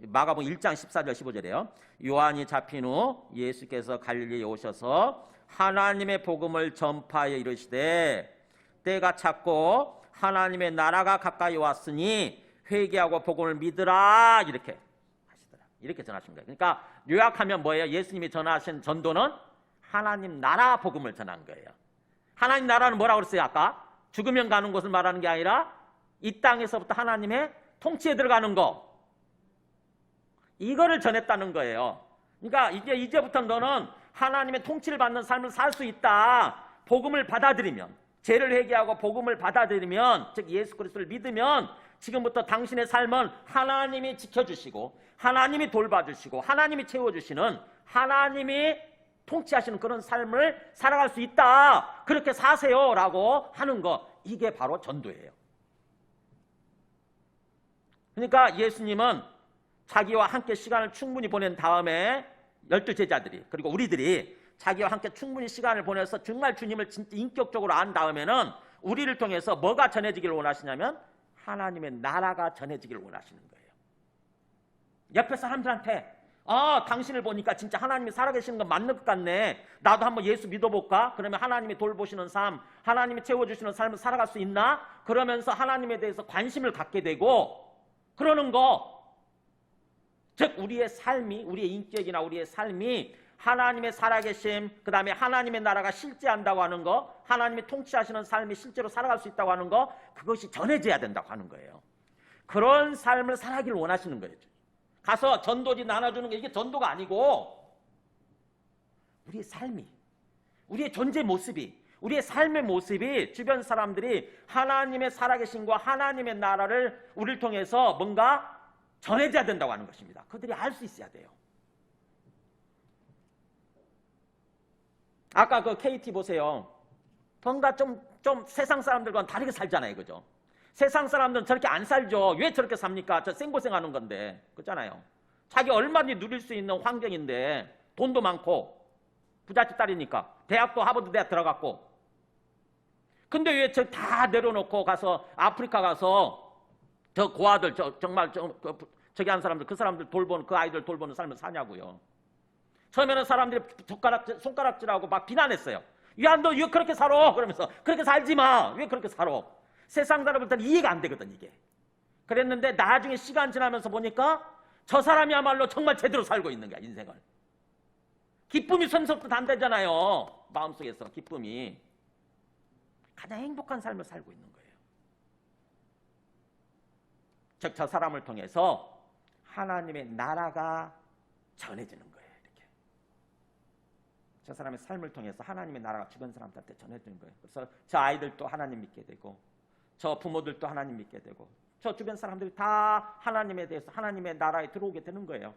마가복음 1장 14절 15절이에요. 요한이 잡힌 후 예수께서 갈릴리에 오셔서 하나님의 복음을 전파하여 이르시되 때가 찼고 하나님의 나라가 가까이 왔으니 회개하고 복음을 믿으라, 이렇게 하시더라. 이렇게 전하신 거예요. 그러니까 요약하면 뭐예요? 예수님이 전하신 전도는 하나님 나라 복음을 전한 거예요. 하나님 나라는 뭐라고 그랬어요? 아까 죽으면 가는 곳을 말하는 게 아니라 이 땅에서부터 하나님의 통치에 들어가는 거, 이거를 전했다는 거예요. 그러니까 이제부터 너는 하나님의 통치를 받는 삶을 살 수 있다. 복음을 받아들이면, 죄를 회개하고 복음을 받아들이면, 즉 예수 그리스도를 믿으면 지금부터 당신의 삶은 하나님이 지켜주시고 하나님이 돌봐주시고 하나님이 채워주시는, 하나님이 통치하시는 그런 삶을 살아갈 수 있다. 그렇게 사세요라고 하는 거, 이게 바로 전도예요. 그러니까 예수님은 자기와 함께 시간을 충분히 보낸 다음에 12제자들이, 그리고 우리들이 자기와 함께 충분히 시간을 보내서 정말 주님을 진짜 인격적으로 안 다음에는 우리를 통해서 뭐가 전해지기를 원하시냐면 하나님의 나라가 전해지기를 원하시는 거예요. 옆에 사람들한테 당신을 보니까 진짜 하나님이 살아계시는 건 맞는 것 같네. 나도 한번 예수 믿어볼까? 그러면 하나님이 돌보시는 삶, 하나님이 채워주시는 삶을 살아갈 수 있나? 그러면서 하나님에 대해서 관심을 갖게 되고 그러는 거. 즉 우리의 삶이, 우리의 인격이나 우리의 삶이 하나님의 살아계심, 그 다음에 하나님의 나라가 실제한다고 하는 거, 하나님이 통치하시는 삶이 실제로 살아갈 수 있다고 하는 거, 그것이 전해져야 된다고 하는 거예요. 그런 삶을 살아가기를 원하시는 거예요. 가서 전도지 나눠주는 게 이게 전도가 아니고 우리의 삶이, 우리의 존재 모습이, 우리의 삶의 모습이 주변 사람들이 하나님의 살아계심과 하나님의 나라를 우리를 통해서 뭔가 전해져야 된다고 하는 것입니다. 그들이 알 수 있어야 돼요. 아까 그 KT 보세요. 뭔가 좀 세상 사람들과는 다르게 살잖아요. 그죠? 세상 사람들은 저렇게 안 살죠. 왜 저렇게 삽니까? 저 생고생하는 건데. 그렇잖아요. 자기 얼마든지 누릴 수 있는 환경인데 돈도 많고 부잣집 딸이니까 대학도 하버드 대학 들어갔고. 근데 왜 저 다 내려놓고 가서 아프리카 가서 저 고아들 정말 저기 한 사람들, 그 사람들 돌보는, 그 아이들 돌보는 삶을 사냐고요. 처음에는 사람들이 손가락질하고 막 비난했어요. 야, 너 왜 그렇게 살아? 그러면서 그렇게 살지 마. 왜 그렇게 살아? 세상 사람들은 이해가 안 되거든 이게. 그랬는데 나중에 시간 지나면서 보니까 저 사람이야말로 정말 제대로 살고 있는 거야, 인생을. 기쁨이 손석도 단대잖아요. 마음속에서 기쁨이. 가장 행복한 삶을 살고 있는 거예요. 즉 저 사람을 통해서 하나님의 나라가 전해지는 거예요. 이렇게. 저 사람의 삶을 통해서 하나님의 나라가 주변 사람들한테 전해지는 거예요. 그래서 저 아이들도 하나님 믿게 되고 저 부모들도 하나님 믿게 되고 저 주변 사람들이 다 하나님에 대해서 하나님의 나라에 들어오게 되는 거예요.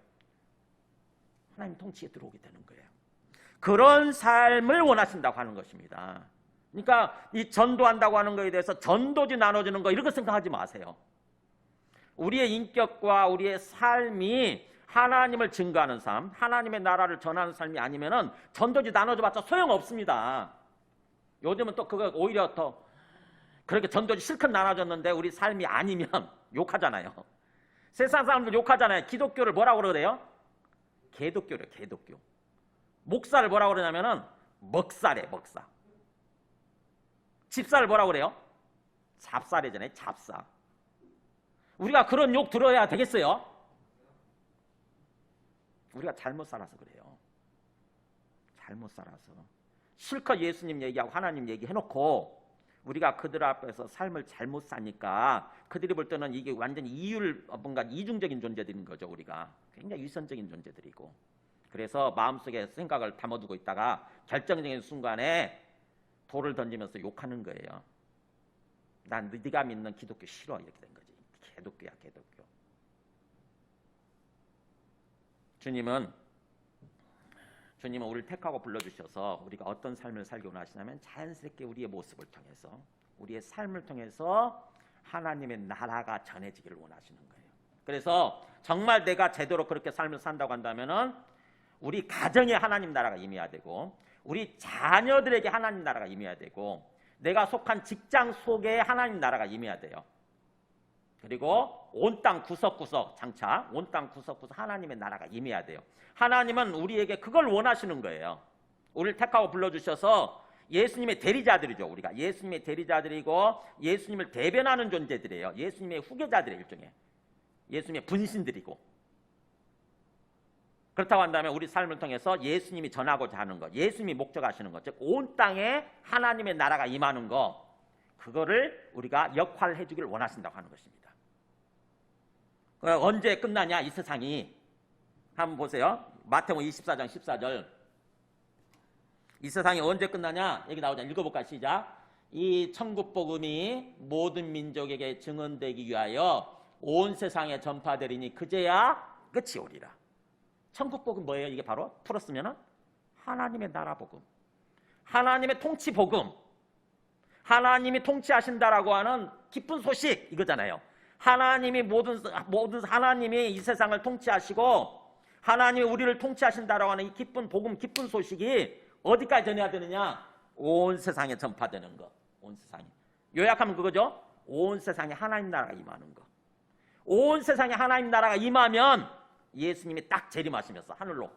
하나님 통치에 들어오게 되는 거예요. 그런 삶을 원하신다고 하는 것입니다. 그러니까 이 전도한다고 하는 것에 대해서 전도지 나눠주는 거 이렇게 생각하지 마세요. 우리의 인격과 우리의 삶이 하나님을 증거하는 삶, 하나님의 나라를 전하는 삶이 아니면은 전도지 나눠줘봤자 소용없습니다. 요즘은 또 그거 오히려 더 그렇게 전도지 실컷 나눠줬는데 우리 삶이 아니면 욕하잖아요. 세상 사람들 욕하잖아요. 기독교를 뭐라고 그래요? 개독교래요. 개독교. 목사를 뭐라고 그러냐면은 먹사래. 먹사. 집사를 뭐라고 그래요? 잡사래잖아요. 잡사. 우리가 그런 욕 들어야 되겠어요? 우리가 잘못 살아서 그래요. 잘못 살아서. 실컷 예수님 얘기하고 하나님 얘기해놓고 우리가 그들 앞에서 삶을 잘못 사니까 그들이 볼 때는 이게 완전히 뭔가 이중적인 존재들인 거죠. 우리가 굉장히 위선적인 존재들이고, 그래서 마음속에 생각을 담아두고 있다가 결정적인 순간에 돌을 던지면서 욕하는 거예요. 난 네가 믿는 기독교 싫어 이렇게 된 거지. 개독교야 개독교. 주님은 우리를 택하고 불러주셔서 우리가 어떤 삶을 살기 원하시냐면 자연스럽게 우리의 모습을 통해서 우리의 삶을 통해서 하나님의 나라가 전해지기를 원하시는 거예요. 그래서 정말 내가 제대로 그렇게 삶을 산다고 한다면은 우리 가정에 하나님 나라가 임해야 되고 우리 자녀들에게 하나님 나라가 임해야 되고 내가 속한 직장 속에 하나님 나라가 임해야 돼요. 그리고 온 땅 구석구석 장차 온 땅 구석구석 하나님의 나라가 임해야 돼요. 하나님은 우리에게 그걸 원하시는 거예요. 우리를 택하고 불러주셔서 예수님의 대리자들이죠. 우리가 예수님의 대리자들이고 예수님을 대변하는 존재들이에요. 예수님의 후계자들의 일종의 예수님의 분신들이고, 그렇다고 한다면 우리 삶을 통해서 예수님이 전하고자 하는 것, 예수님이 목적하시는 것, 즉 온 땅에 하나님의 나라가 임하는 것, 그거를 우리가 역할해 주기를 원하신다고 하는 것입니다. 언제 끝나냐 이 세상이. 한번 보세요. 마태복음 24장 14절. 이 세상이 언제 끝나냐? 여기 나오잖아요. 읽어볼까요? 시작. 이 천국 복음이 모든 민족에게 증언되기 위하여 온 세상에 전파되리니 그제야 끝이 오리라. 천국 복음 뭐예요? 이게 바로 풀었으면은 하나님의 나라 복음, 하나님의 통치 복음, 하나님이 통치하신다라고 하는 기쁜 소식 이거잖아요. 하나님이 하나님이 이 세상을 통치하시고 하나님이 우리를 통치하신다라고 하는 이 기쁜 복음, 기쁜 소식이 어디까지 전해야 되느냐? 온 세상에 전파되는 것. 온 세상에. 요약하면 그거죠. 온 세상에 하나님 나라가 임하는 것. 온 세상에 하나님 나라가 임하면 예수님이 딱 재림하시면서 하늘로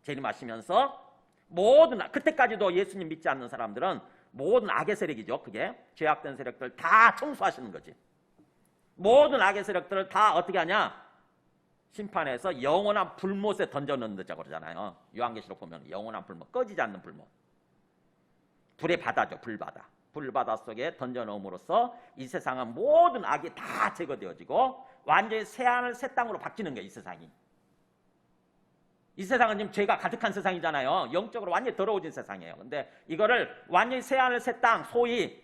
재림하시면서 모든 그때까지도 예수님 믿지 않는 사람들은 모든 악의 세력이죠. 그게 죄악된 세력들 다 청소하시는 거지. 모든 악의 세력들을 다 어떻게 하냐? 심판해서 영원한 불못에 던져넣는다고 그러잖아요. 요한계시록 보면 영원한 불못, 꺼지지 않는 불못. 불의 바다죠. 불바다. 불바다 속에 던져넣음으로써 이 세상은 모든 악이 다 제거되어지고 완전히 새하늘 새 땅으로 바뀌는 거예요. 이 세상이. 이 세상은 지금 죄가 가득한 세상이잖아요. 영적으로 완전히 더러워진 세상이에요. 근데 이거를 완전히 새하늘 새 땅, 소위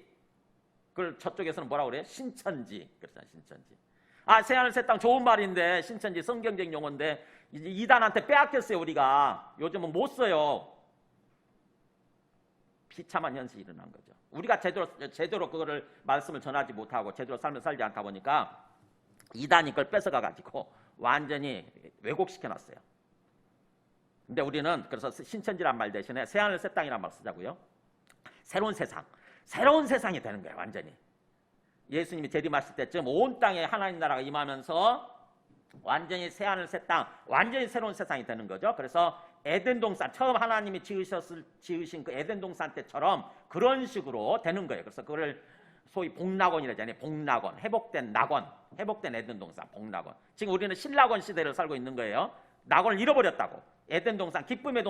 그걸 저쪽에서는 뭐라고 그래요? 신천지. 그렇잖아요. 신천지. 아, 새하늘 새 땅 좋은 말인데 신천지 성경적 용어인데 이단한테 빼앗겼어요. 우리가 요즘은 못 써요. 비참한 현실이 일어난 거죠. 우리가 제대로 그거를 말씀을 전하지 못하고 제대로 삶을 살지 않다 보니까 이단이 그걸 뺏어가 가지고 완전히 왜곡시켜놨어요. 근데 우리는 그래서 신천지란 말 대신에 새하늘 새 땅이란 말 쓰자고요. 새로운 세상이 되는 거예요. 완전히. 예수님이 재림하실 때쯤 온 땅에 하나님 나라가 임하면서 완전히 새하늘 새 땅, 완전히 새로운 세상이 되는 거죠. 그래서 에덴 동산, 처음 하나님이 지으신 그 에덴 동산 때처럼 그런 식으로 되는 거예요. 그래서 그걸 소위 복낙원이라잖아요. 복낙원, 회복된 낙원, 회복된 에덴 동산, 복낙원. 지금 우리는 신낙원 시대를 살고 있는 거예요. 낙원을 잃어버렸다고. 에덴 동산, 기쁨의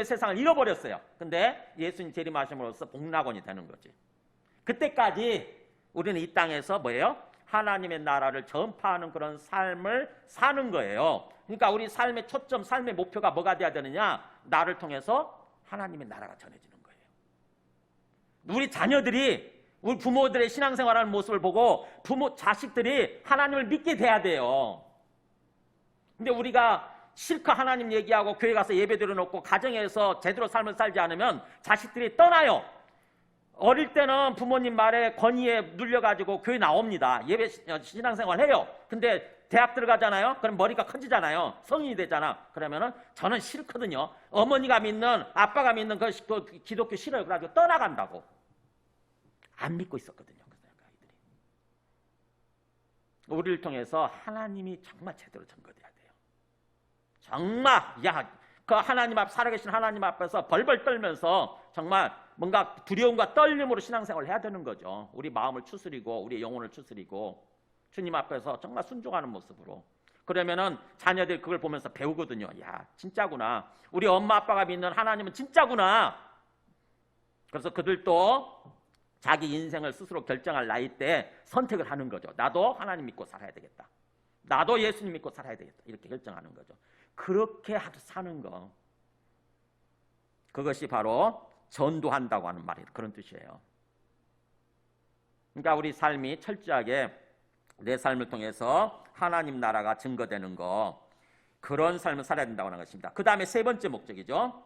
세상을 잃어버렸어요. 근데 예수님 재림하심으로써 복낙원이 되는 거지. 그때까지 우리는 이 땅에서 뭐예요? 하나님의 나라를 전파하는 그런 삶을 사는 거예요. 그러니까 우리 삶의 초점, 삶의 목표가 뭐가 돼야 되느냐? 나를 통해서 하나님의 나라가 전해지는 거예요. 우리 자녀들이 우리 부모들의 신앙생활하는 모습을 보고 자식들이 하나님을 믿게 돼야 돼요. 근데 우리가 실컷 하나님 얘기하고 교회 가서 예배 드려놓고 가정에서 제대로 삶을 살지 않으면 자식들이 떠나요. 어릴 때는 부모님 말에 권위에 눌려가지고 교회 나옵니다. 예배 신앙생활 해요. 근데 대학 들어가잖아요. 그럼 머리가 커지잖아요. 성인이 되잖아. 그러면은 저는 싫거든요. 어머니가 믿는, 아빠가 믿는 그 기독교 싫어요. 그래가지고 떠나간다고. 안 믿고 있었거든요. 그 아이들이. 우리를 통해서 하나님이 정말 제대로 증거돼야 돼요. 정말 그 하나님 앞, 살아계신 하나님 앞에서 벌벌 떨면서 정말 뭔가 두려움과 떨림으로 신앙생활을 해야 되는 거죠. 우리 마음을 추스리고 우리 영혼을 추스리고 주님 앞에서 정말 순종하는 모습으로. 그러면은 자녀들이 그걸 보면서 배우거든요. 야, 진짜구나. 우리 엄마 아빠가 믿는 하나님은 진짜구나. 그래서 그들도 자기 인생을 스스로 결정할 나이 때 선택을 하는 거죠. 나도 하나님 믿고 살아야 되겠다. 나도 예수님 믿고 살아야 되겠다. 이렇게 결정하는 거죠. 그렇게 사는 거. 그것이 바로 전도한다고 하는 말이에요. 그런 뜻이에요. 그러니까 우리 삶이 철저하게 내 삶을 통해서 하나님 나라가 증거되는 거, 그런 삶을 살아야 된다고 하는 것입니다. 그 다음에 세 번째 목적이죠.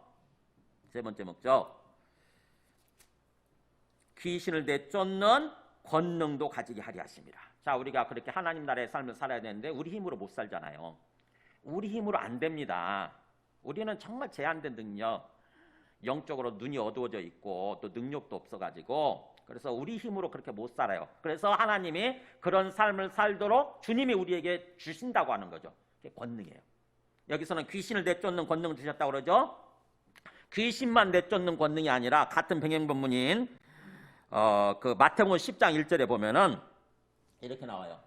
세 번째 목적. 귀신을 내쫓는 권능도 가지게 하리 하십니다. 자, 우리가 그렇게 하나님 나라의 삶을 살아야 되는데 우리 힘으로 못 살잖아요. 우리 힘으로 안 됩니다. 우리는 정말 제한된 능력, 영적으로 눈이 어두워져 있고 또 능력도 없어가지고, 그래서 우리 힘으로 그렇게 못 살아요. 그래서 하나님이 그런 삶을 살도록 주님이 우리에게 주신다고 하는 거죠. 그게 권능이에요. 여기서는 귀신을 내쫓는 권능을 주셨다고 그러죠. 귀신만 내쫓는 권능이 아니라 같은 병행본문인 그 마태복음 10장 1절에 보면은 이렇게 나와요.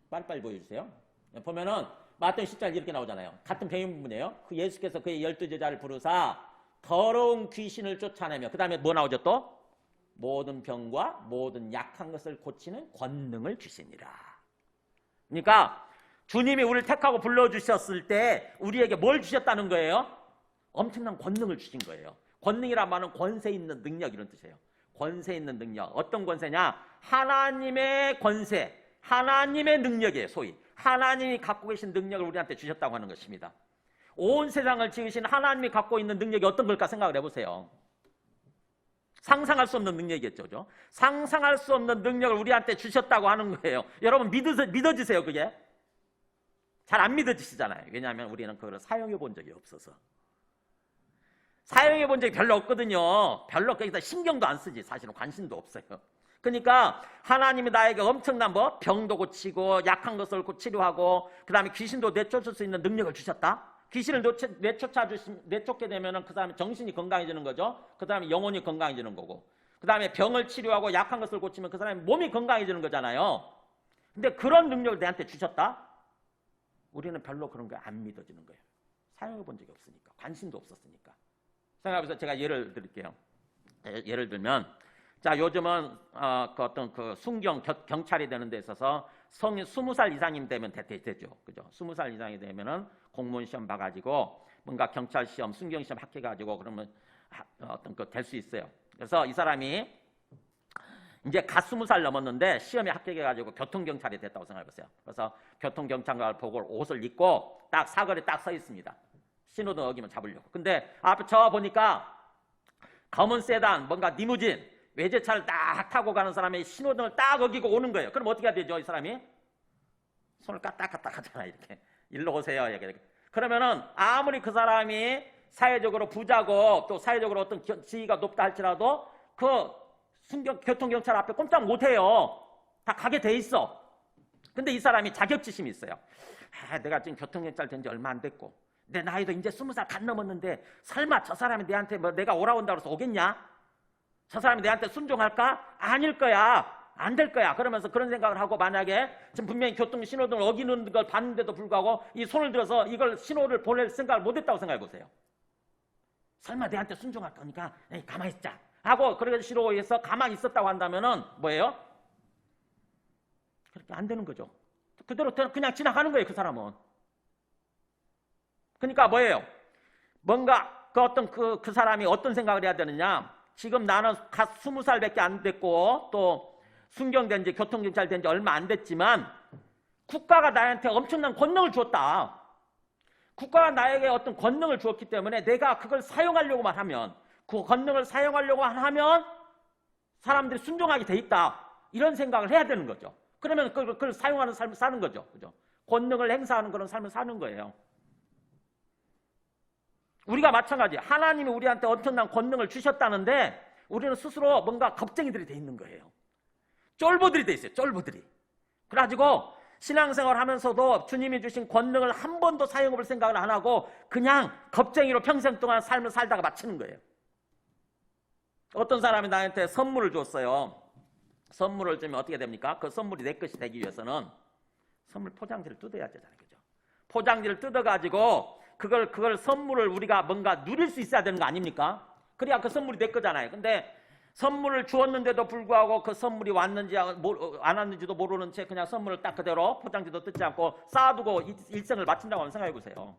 빨리빨리 보여주세요. 보면은 마태복음 10장 이렇게 나오잖아요. 같은 병행본문이에요. 그 예수께서 그의 12제자를 부르사 더러운 귀신을 쫓아내며, 그 다음에 뭐 나오죠 또? 모든 병과 모든 약한 것을 고치는 권능을 주시니라. 그러니까 주님이 우리를 택하고 불러주셨을 때 우리에게 뭘 주셨다는 거예요? 엄청난 권능을 주신 거예요. 권능이란 말은 권세 있는 능력, 이런 뜻이에요. 권세 있는 능력. 어떤 권세냐? 하나님의 권세, 하나님의 능력이에요. 소위 하나님이 갖고 계신 능력을 우리한테 주셨다고 하는 것입니다. 온 세상을 지으신 하나님이 갖고 있는 능력이 어떤 걸까 생각을 해보세요. 상상할 수 없는 능력이겠죠. 그죠? 상상할 수 없는 능력을 우리한테 주셨다고 하는 거예요. 여러분 믿어지세요 그게? 잘 안 믿어지시잖아요. 왜냐하면 우리는 그걸 사용해 본 적이 없어서. 사용해 본 적이 별로 없거든요. 별로 거기다 신경도 안 쓰지. 사실은 관심도 없어요. 그러니까 하나님이 나에게 엄청난 병도 고치고 약한 것을 치료하고 그 다음에 귀신도 내쫓을 수 있는 능력을 주셨다. 귀신을 내쫓게 되면 그 사람이 정신이 건강해지는 거죠. 그 다음에 영혼이 건강해지는 거고, 그 다음에 병을 치료하고 약한 것을 고치면 그 사람이 몸이 건강해지는 거잖아요. 근데 그런 능력을 내한테 주셨다? 우리는 별로 그런 게 안 믿어지는 거예요. 사용해 본 적이 없으니까, 관심도 없었으니까. 생각해서 제가 예를 드릴게요. 예를 들면, 자, 요즘은 어떤 순경 경찰이 되는 데 있어서 성인 20살 이상이면 되면 되죠. 그죠? 20살 이상이 되면은 공무원 시험 봐가지고 뭔가 경찰 시험, 순경 시험 합격해가지고 그러면 어떤 될 수 있어요. 그래서 이 사람이 이제 갓 20살 넘었는데 시험에 합격해가지고 교통경찰이 됐다고 생각해보세요. 그래서 교통경찰관 보고 옷을 입고 딱 사거리에 딱 서 있습니다. 신호등 어기면 잡으려고. 근데 앞에 저 보니까 검은 세단, 뭔가 리무진, 외제차를 딱 타고 가는 사람이 신호등을 딱 어기고 오는 거예요. 그럼 어떻게 해야 되죠, 이 사람이? 손을 까딱까딱 하잖아, 이렇게. 일로 오세요. 이렇게. 그러면은 아무리 그 사람이 사회적으로 부자고 또 사회적으로 어떤 지위가 높다 할지라도 그 교통경찰 앞에 꼼짝 못해요. 다 가게 돼 있어. 근데 이 사람이 자격지심이 있어요. 내가 지금 교통경찰 된 지 얼마 안 됐고 내 나이도 이제 20살 갓 넘었는데 설마 저 사람이 내한테 내가 오라온다고 해서 오겠냐? 저 사람이 내한테 순종할까? 아닐 거야. 안 될 거야. 그러면서 그런 생각을 하고, 만약에 지금 분명히 교통 신호등을 어기는 걸 봤는데도 불구하고 이 손을 들어서 이걸 신호를 보낼 생각을 못했다고 생각해 보세요. 설마 내한테 순종할 거니까 가만히 있자 하고 그렇게 신호에서 가만히 있었다고 한다면은 뭐예요? 그렇게 안 되는 거죠. 그대로 그냥 지나가는 거예요, 그 사람은. 그러니까 뭐예요? 뭔가 그 사람이 어떤 생각을 해야 되느냐? 지금 나는 갓 20살밖에 안 됐고 또 순경된 지 교통경찰 된 지 얼마 안 됐지만 국가가 나한테 엄청난 권능을 주었다. 국가가 나에게 어떤 권능을 주었기 때문에 내가 그걸 사용하려고만 하면, 그 권능을 사용하려고만 하면 사람들이 순종하게 돼 있다. 이런 생각을 해야 되는 거죠. 그러면 그걸 사용하는 삶을 사는 거죠. 그죠? 권능을 행사하는 그런 삶을 사는 거예요. 우리가 마찬가지. 하나님이 우리한테 엄청난 권능을 주셨다는데 우리는 스스로 뭔가 겁쟁이들이 돼 있는 거예요. 쫄보들이 돼 있어요. 쫄보들이. 그래가지고 신앙생활 하면서도 주님이 주신 권능을 한 번도 사용해볼 생각을 안 하고 그냥 겁쟁이로 평생 동안 삶을 살다가 마치는 거예요. 어떤 사람이 나한테 선물을 줬어요. 선물을 주면 어떻게 됩니까? 그 선물이 내 것이 되기 위해서는 선물 포장지를 뜯어야 되잖아요. 그죠? 포장지를 뜯어가지고 그걸 선물을 우리가 뭔가 누릴 수 있어야 되는 거 아닙니까? 그래야 그 선물이 내 거잖아요. 근데 선물을 주었는데도 불구하고 그 선물이 왔는지 안 왔는지도 모르는 채 그냥 선물을 딱 그대로 포장지도 뜯지 않고 쌓아두고 일생을 마친다고 한번 생각해 보세요.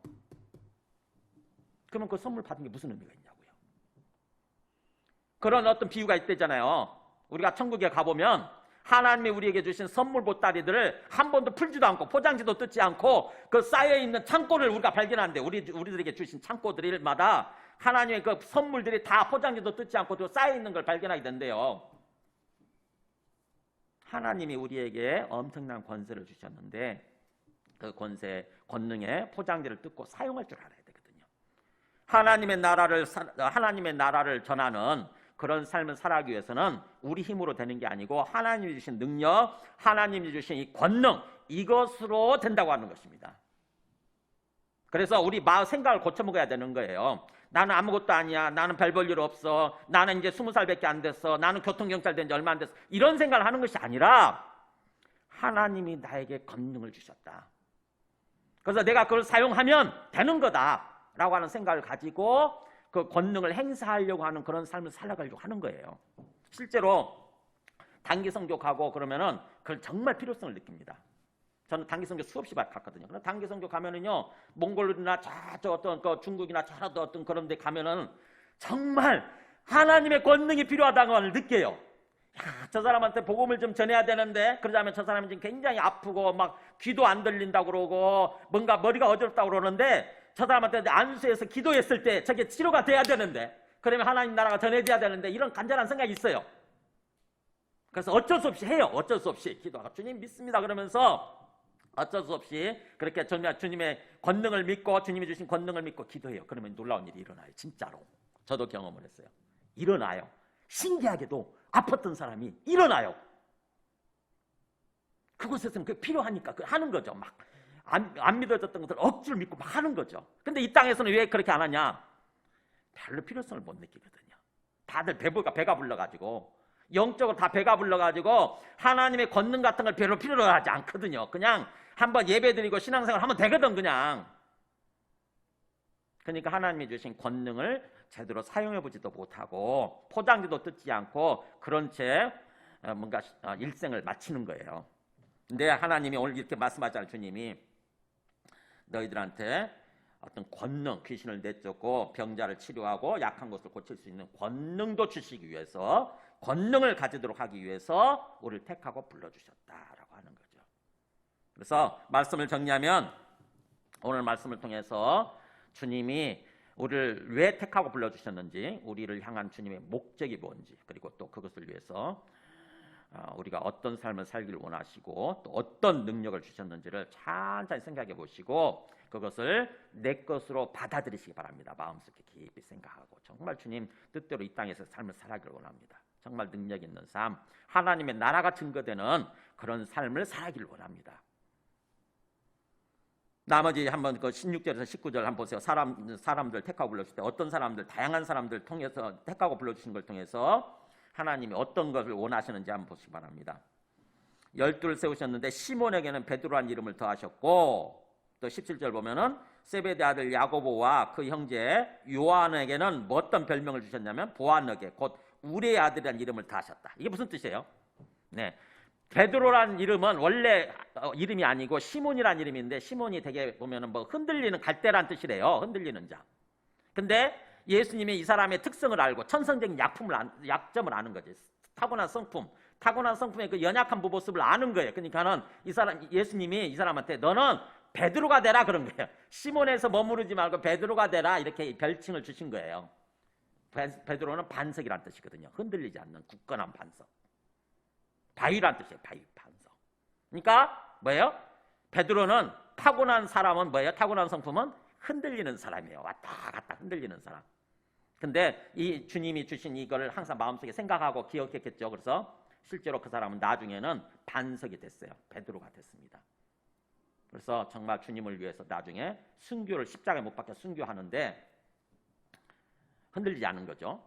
그러면 그 선물 받은 게 무슨 의미가 있냐고요. 그런 어떤 비유가 있대잖아요. 우리가 천국에 가보면 하나님이 우리에게 주신 선물 보따리들을 한 번도 풀지도 않고 포장지도 뜯지 않고 그 쌓여있는 창고를 우리가 발견하는데 우리들에게 주신 창고들마다 하나님의 그 선물들이 다 포장지도 뜯지 않고 또 쌓여있는 걸 발견하게 된대요. 하나님이 우리에게 엄청난 권세를 주셨는데 그 권능의 포장지를 뜯고 사용할 줄 알아야 되거든요. 하나님의 나라를 전하는 그런 삶을 살아가기 위해서는 우리 힘으로 되는 게 아니고 하나님이 주신 능력, 하나님이 주신 이 권능, 이것으로 된다고 하는 것입니다. 그래서 우리 생각을 고쳐먹어야 되는 거예요. 나는 아무것도 아니야. 나는 별 볼 일 없어. 나는 이제 20살밖에 안 됐어. 나는 교통경찰 된 지 얼마 안 됐어. 이런 생각을 하는 것이 아니라 하나님이 나에게 권능을 주셨다. 그래서 내가 그걸 사용하면 되는 거다라고 하는 생각을 가지고 그 권능을 행사하려고 하는 그런 삶을 살아가려고 하는 거예요. 실제로 단기 선교 가고 그러면은 그걸 정말 필요성을 느낍니다. 저는 단기 선교 수없이 갔거든요. 그럼 단기 선교 가면은요, 몽골이나 저 어떤 그 중국이나 저 어떤 그런 데 가면은 정말 하나님의 권능이 필요하다는 걸 느껴요. 야, 저 사람한테 복음을 좀 전해야 되는데, 그러자면 저 사람이 지금 굉장히 아프고 막 귀도 안 들린다고 그러고 뭔가 머리가 어지럽다고 그러는데 저 사람한테 안수해서 기도했을 때 저게 치료가 돼야 되는데, 그러면 하나님 나라가 전해져야 되는데, 이런 간절한 생각이 있어요. 그래서 어쩔 수 없이 해요. 어쩔 수 없이 기도하고 주님 믿습니다 그러면서 어쩔 수 없이 그렇게 주님의 권능을 믿고 주님이 주신 권능을 믿고 기도해요. 그러면 놀라운 일이 일어나요. 진짜로. 저도 경험을 했어요. 일어나요. 신기하게도 아팠던 사람이 일어나요. 그곳에서는 그게 필요하니까 하는 거죠. 막 안 믿어졌던 것들 억지로 믿고 막 하는 거죠. 근데 이 땅에서는 왜 그렇게 안 하냐? 별로 필요성을 못 느끼거든요. 다들 배가 불러가지고 영적으로 다 배가 불러가지고 하나님의 권능 같은 걸 별로 필요로 하지 않거든요. 그냥 한번 예배드리고 신앙생활 하면 되거든 그냥. 그러니까 하나님이 주신 권능을 제대로 사용해보지도 못하고 포장지도 뜯지 않고 그런 채 뭔가 일생을 마치는 거예요. 근데 하나님이 오늘 이렇게 말씀하잖아요. 주님이 너희들한테 어떤 권능, 귀신을 내쫓고 병자를 치료하고 약한 것을 고칠 수 있는 권능도 주시기 위해서, 권능을 가지도록 하기 위해서 우리를 택하고 불러주셨다라고 하는 거죠. 그래서 말씀을 정리하면 오늘 말씀을 통해서 주님이 우리를 왜 택하고 불러주셨는지, 우리를 향한 주님의 목적이 뭔지, 그리고 또 그것을 위해서 우리가 어떤 삶을 살기를 원하시고 또 어떤 능력을 주셨는지를 천천히 생각해 보시고 그것을 내 것으로 받아들이시기 바랍니다. 마음속에 깊이 생각하고 정말 주님 뜻대로 이 땅에서 삶을 살아가기를 원합니다. 정말 능력 있는 삶, 하나님의 나라가 증거되는 그런 삶을 살아가기를 원합니다. 나머지 한번 그 16절에서 19절 한번 보세요. 사람들 택하고 불러주실 때 어떤 사람들, 다양한 사람들 통해서 택하고 불러주신 걸 통해서 하나님이 어떤 것을 원하시는지 한번 보시기 바랍니다. 12를 세우셨는데 시몬에게는 베드로란 이름을 더하셨고, 또 17절 보면은 세베대 아들 야고보와 그 형제 요한에게는 뭐 어떤 별명을 주셨냐면 보아너게, 곧 우리의 아들이라는 이름을 더하셨다. 이게 무슨 뜻이에요? 네, 베드로란 이름은 원래 이름이 아니고 시몬이란 이름인데, 시몬이 되게 보면은 뭐 흔들리는 갈대란 뜻이래요. 흔들리는 자. 근데 예수님이 이 사람의 특성을 알고 천성적인 약점을 아는 거지. 타고난 성품의 그 연약한 모습을 아는 거예요. 그러니까는 예수님이 이 사람한테 너는 베드로가 되라 그런 거예요. 시몬에서 머무르지 말고 베드로가 되라 이렇게 별칭을 주신 거예요. 베드로는 반석이란 뜻이거든요. 흔들리지 않는 굳건한 반석. 바위란 뜻이에요. 반석. 그러니까 뭐예요? 베드로는 타고난 사람은 뭐예요? 타고난 성품은 흔들리는 사람이에요. 왔다 갔다 흔들리는 사람. 근데 이 주님이 주신 이걸 항상 마음속에 생각하고 기억했겠죠. 그래서 실제로 그 사람은 나중에는 반석이 됐어요. 베드로가 됐습니다. 그래서 정말 주님을 위해서 나중에 순교를 십자가에 못 박혀 순교하는데 흔들리지 않는 거죠.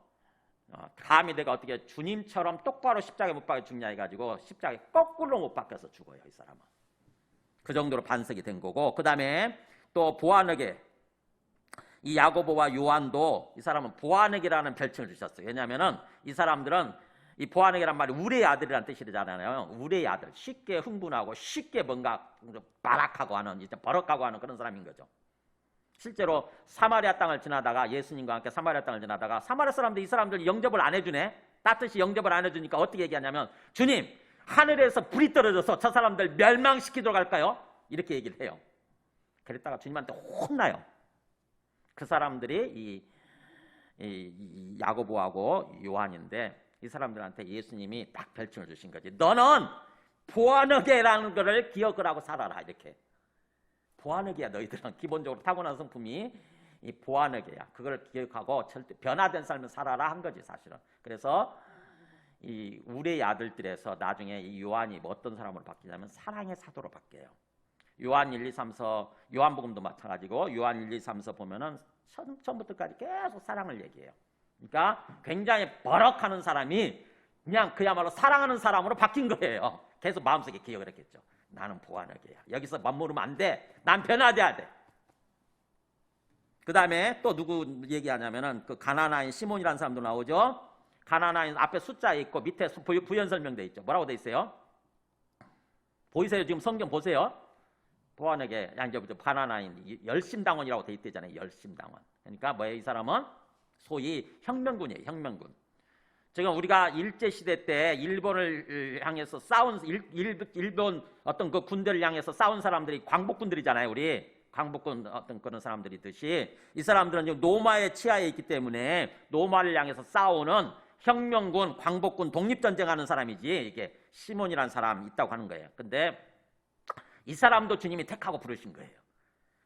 감히 내가 어떻게 주님처럼 똑바로 십자가에 못 박혀 죽냐 해가지고 십자가에 거꾸로 못 박혀서 죽어요. 이 사람은. 그 정도로 반석이 된 거고, 그 다음에 또 보아너게, 이 야고보와 요한도 이 사람은 보아너게라는 별칭을 주셨어요. 왜냐하면은 이 사람들은 이 보아너게란 말이 우레의 아들이라는 뜻이잖아요. 우레의 아들, 쉽게 흥분하고 쉽게 뭔가 발악하고 하는, 이제 버럭하고 하는 그런 사람인 거죠. 실제로 사마리아 땅을 지나다가 예수님과 함께 사마리아 땅을 지나다가 사마리아 사람들 이 사람들 영접을 안 해주네. 따뜻이 영접을 안 해주니까 어떻게 얘기하냐면 주님 하늘에서 불이 떨어져서 저 사람들 멸망시키도록 할까요? 이렇게 얘기를 해요. 그랬다가 주님한테 혼나요. 그 사람들이 이 야고보하고 요한인데 이 사람들한테 예수님이 딱 별칭을 주신 거지. 너는 보아너게라는 거를 기억을 하고 살아라 이렇게. 보아너게야. 너희들은 기본적으로 타고난 성품이 이 보아너게야. 그걸 기억하고 절대 변화된 삶을 살아라 한 거지 사실은. 그래서 이 우레의 아들들에서 나중에 이 요한이 어떤 사람으로 바뀌냐면 사랑의 사도로 바뀌어요. 요한 1, 2, 3서 요한복음도 마찬가지고 요한 1, 2, 3서 보면은 처음부터까지 계속 사랑을 얘기해요. 그러니까 굉장히 버럭하는 사람이 그냥 그야말로 사랑하는 사람으로 바뀐 거예요. 계속 마음속에 기억을 했겠죠. 나는 보아너게야. 여기서 머무르면 안 돼. 난 변화돼야 돼. 그 다음에 또 누구 얘기하냐면은 그 가나나인 시몬이라는 사람도 나오죠. 가나나인 앞에 숫자 있고 밑에 부연 설명돼 있죠. 뭐라고 돼 있어요? 보이세요? 지금 성경 보세요. 보아너게 가나나인 열심당원이라고 돼 있대잖아요. 열심당원. 그러니까 뭐예요? 이 사람은 소위 혁명군이에요. 혁명군. 지금 우리가 일제시대 때 일본을 향해서 싸운 일본 어떤 그 군대를 향해서 싸운 사람들이 광복군들이잖아요. 우리 광복군 어떤 그런 사람들이듯이 이 사람들은 지금 노마의 치하에 있기 때문에 노마를 향해서 싸우는 혁명군, 광복군, 독립전쟁하는 사람이지 이게 시몬이라는 사람이 있다고 하는 거예요. 근데 이 사람도 주님이 택하고 부르신 거예요.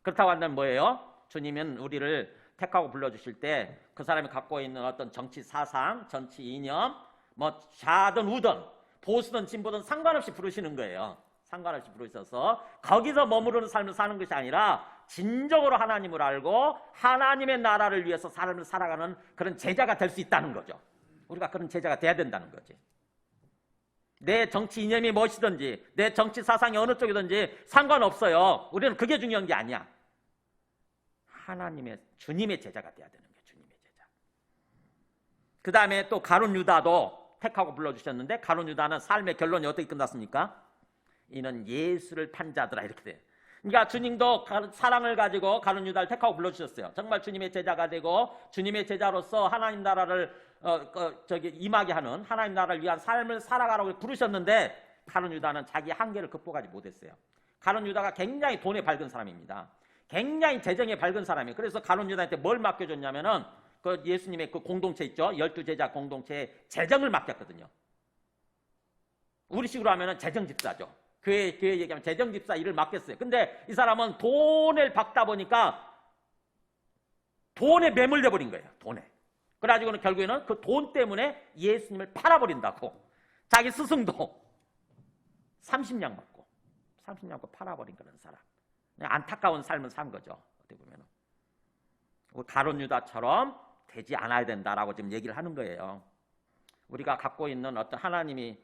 그렇다고 한다면 뭐예요? 주님은 우리를 택하고 불러주실 때 그 사람이 갖고 있는 어떤 정치 사상, 정치 이념, 뭐 좌든 우든 보수든 진보든 상관없이 부르시는 거예요. 상관없이 부르셔서 거기서 머무르는 삶을 사는 것이 아니라 진정으로 하나님을 알고 하나님의 나라를 위해서 삶을 살아가는 그런 제자가 될 수 있다는 거죠. 우리가 그런 제자가 돼야 된다는 거지. 내 정치 이념이 무엇이든지 내 정치 사상이 어느 쪽이든지 상관없어요. 우리는 그게 중요한 게 아니야. 하나님의 주님의 제자가 돼야 되는 거예요. 주님의 제자. 그 다음에 또 가룟 유다도 택하고 불러주셨는데 가룟 유다는 삶의 결론이 어떻게 끝났습니까? 이는 예수를 판 자들아 이렇게 돼요. 그러니까 주님도 사랑을 가지고 가룟 유다를 택하고 불러주셨어요. 정말 주님의 제자가 되고 주님의 제자로서 하나님 나라를 임하게 하는 하나님 나라를 위한 삶을 살아가라고 부르셨는데 가룟 유다는 자기 한계를 극복하지 못했어요. 가룟 유다가 굉장히 돈에 밝은 사람입니다. 굉장히 재정에 밝은 사람이에요. 그래서 가룟 유다한테 뭘 맡겨줬냐면은 그 예수님의 그 공동체 있죠. 12제자 공동체에 재정을 맡겼거든요. 우리식으로 하면은 재정집사죠. 교회 얘기하면 재정집사 일을 맡겼어요. 근데 이 사람은 돈을 받다 보니까 돈에 매몰돼 버린 거예요. 돈에. 그래가지고는 결국에는 그 돈 때문에 예수님을 팔아버린다고. 자기 스승도 30냥 받고 팔아버린 그런 사람. 안타까운 삶을 산 거죠. 어떻게 보면은. 가룟 유다처럼 되지 않아야 된다라고 지금 얘기를 하는 거예요. 우리가 갖고 있는 어떤 하나님이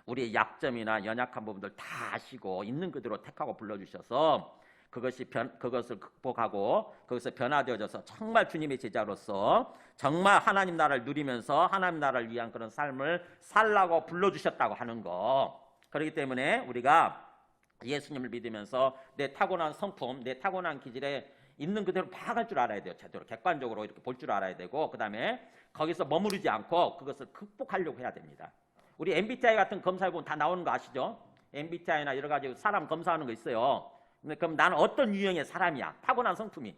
우리의 약점이나 연약한 부분들 다 아시고 있는 그대로 택하고 불러주셔서 그것을 극복하고 거기서 변화되어져서 정말 주님의 제자로서 정말 하나님 나라를 누리면서 하나님 나라를 위한 그런 삶을 살라고 불러주셨다고 하는 거. 그렇기 때문에 우리가 예수님을 믿으면서 내 타고난 성품, 내 타고난 기질에 있는 그대로 파악할 줄 알아야 돼요. 제대로 객관적으로 이렇게 볼 줄 알아야 되고, 그 다음에 거기서 머무르지 않고 그것을 극복하려고 해야 됩니다. 우리 MBTI 같은 검사해 보면 다 나오는 거 아시죠? MBTI나 여러 가지 사람 검사하는 거 있어요. 근데 그럼 나는 어떤 유형의 사람이야? 타고난 성품이.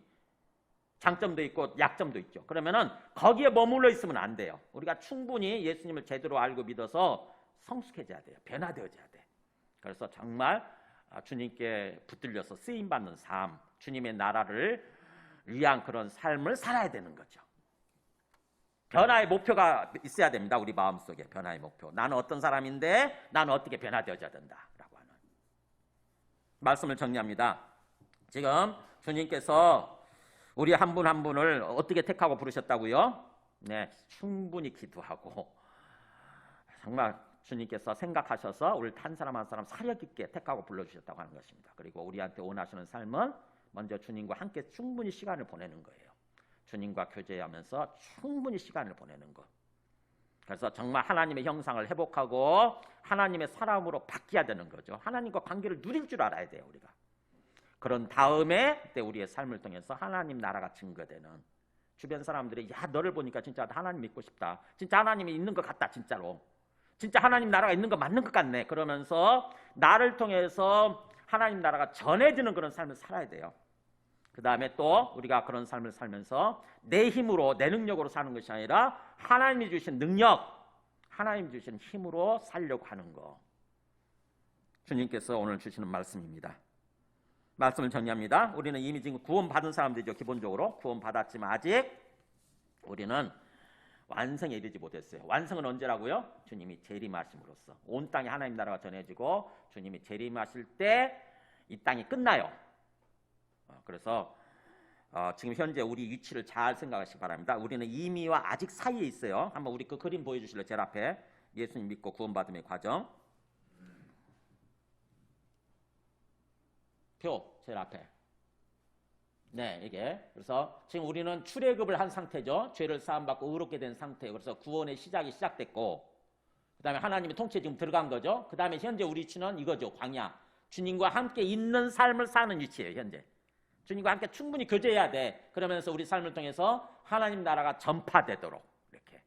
장점도 있고 약점도 있죠. 그러면은 거기에 머물러 있으면 안 돼요. 우리가 충분히 예수님을 제대로 알고 믿어서 성숙해져야 돼요. 변화되어져야 돼. 그래서 정말 주님께 붙들려서 쓰임받는 삶, 주님의 나라를 위한 그런 삶을 살아야 되는 거죠. 변화의 목표가 있어야 됩니다. 우리 마음속에 변화의 목표. 나는 어떤 사람인데 나는 어떻게 변화되어져야 된다라고 하는 말씀을 정리합니다. 지금 주님께서 우리 한 분 한 분을 어떻게 택하고 부르셨다고요? 네, 충분히 기도하고 정말 주님께서 생각하셔서 우리 한 사람 한 사람 사력 있게 택하고 불러주셨다고 하는 것입니다. 그리고 우리한테 원하시는 삶은 먼저 주님과 함께 충분히 시간을 보내는 거예요. 주님과 교제하면서 충분히 시간을 보내는 것. 그래서 정말 하나님의 형상을 회복하고 하나님의 사람으로 바뀌어야 되는 거죠. 하나님과 관계를 누릴 줄 알아야 돼요, 우리가. 그런 다음에 그때 우리의 삶을 통해서 하나님 나라가 증거되는, 주변 사람들이 야 너를 보니까 진짜 하나님 믿고 싶다, 진짜 하나님이 있는 것 같다, 진짜로 진짜 하나님 나라가 있는 거 맞는 것 같네, 그러면서 나를 통해서 하나님 나라가 전해지는 그런 삶을 살아야 돼요. 그 다음에 또 우리가 그런 삶을 살면서 내 힘으로 내 능력으로 사는 것이 아니라 하나님이 주신 능력, 하나님이 주신 힘으로 살려고 하는 거, 주님께서 오늘 주시는 말씀입니다. 말씀을 정리합니다. 우리는 이미 지금 구원받은 사람들이죠. 기본적으로 구원받았지만 아직 우리는 완성에 이르지 못했어요. 완성은 언제라고요? 주님이 재림하심으로써 온 땅에 하나님 나라가 전해지고 주님이 재림하실 때 이 땅이 끝나요. 그래서 지금 현재 우리 위치를 잘 생각하시기 바랍니다. 우리는 이미와 아직 사이에 있어요. 한번 우리 그 그림 보여주실래요? 제일 앞에 예수님 믿고 구원받음의 과정 표 제일 앞에. 네, 이게. 그래서 지금 우리는 출애굽을 한 상태죠. 죄를 사함받고 의롭게 된 상태예요. 그래서 구원의 시작이 시작됐고, 그 다음에 하나님의 통치에 지금 들어간 거죠. 그 다음에 현재 우리 위치는 이거죠. 광야. 주님과 함께 있는 삶을 사는 위치예요. 현재. 주님과 함께 충분히 교제해야 돼. 그러면서 우리 삶을 통해서 하나님 나라가 전파되도록 이렇게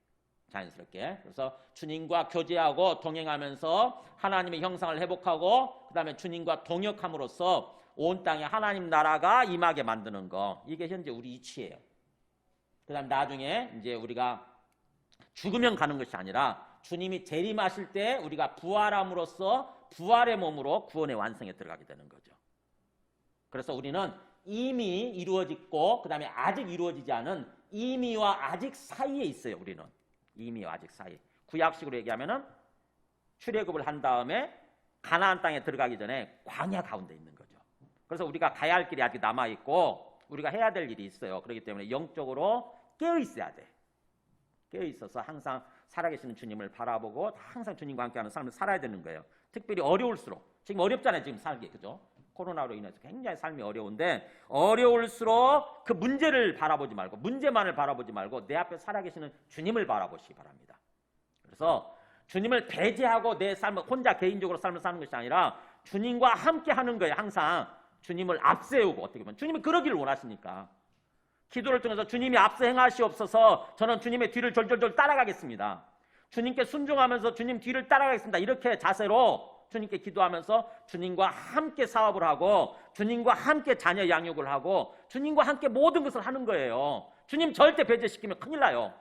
자연스럽게. 그래서 주님과 교제하고 동행하면서 하나님의 형상을 회복하고, 그 다음에 주님과 동역함으로써 온 땅에 하나님 나라가 임하게 만드는 거, 이게 현재 우리 이치예요. 그 다음 나중에 이제 우리가 죽으면 가는 것이 아니라 주님이 재림하실 때 우리가 부활함으로써 부활의 몸으로 구원의 완성에 들어가게 되는 거죠. 그래서 우리는 이미 이루어졌고 그 다음에 아직 이루어지지 않은 이미와 아직 사이에 있어요. 우리는 이미와 아직 사이. 구약식으로 얘기하면은 출애굽을 한 다음에 가나안 땅에 들어가기 전에 광야 가운데 있는 거죠. 그래서 우리가 가야 할 길이 아직 남아있고 우리가 해야 될 일이 있어요. 그렇기 때문에 영적으로 깨어있어야 돼. 깨어있어서 항상 살아계시는 주님을 바라보고 항상 주님과 함께하는 삶을 살아야 되는 거예요. 특별히 어려울수록. 지금 어렵잖아요. 지금 살기. 그죠? 코로나로 인해서 굉장히 삶이 어려운데 어려울수록 그 문제를 바라보지 말고 문제만을 바라보지 말고 내 앞에 살아계시는 주님을 바라보시기 바랍니다. 그래서 주님을 배제하고 내 삶을 혼자 개인적으로 삶을 사는 것이 아니라 주님과 함께 하는 거예요. 항상 주님을 앞세우고, 어떻게 보면 주님이 그러기를 원하시니까 기도를 통해서 주님이 앞서 행하시옵소서, 저는 주님의 뒤를 졸졸졸 따라가겠습니다. 주님께 순종하면서 주님 뒤를 따라가겠습니다. 이렇게 자세로 주님께 기도하면서 주님과 함께 사업을 하고 주님과 함께 자녀 양육을 하고 주님과 함께 모든 것을 하는 거예요. 주님 절대 배제시키면 큰일 나요.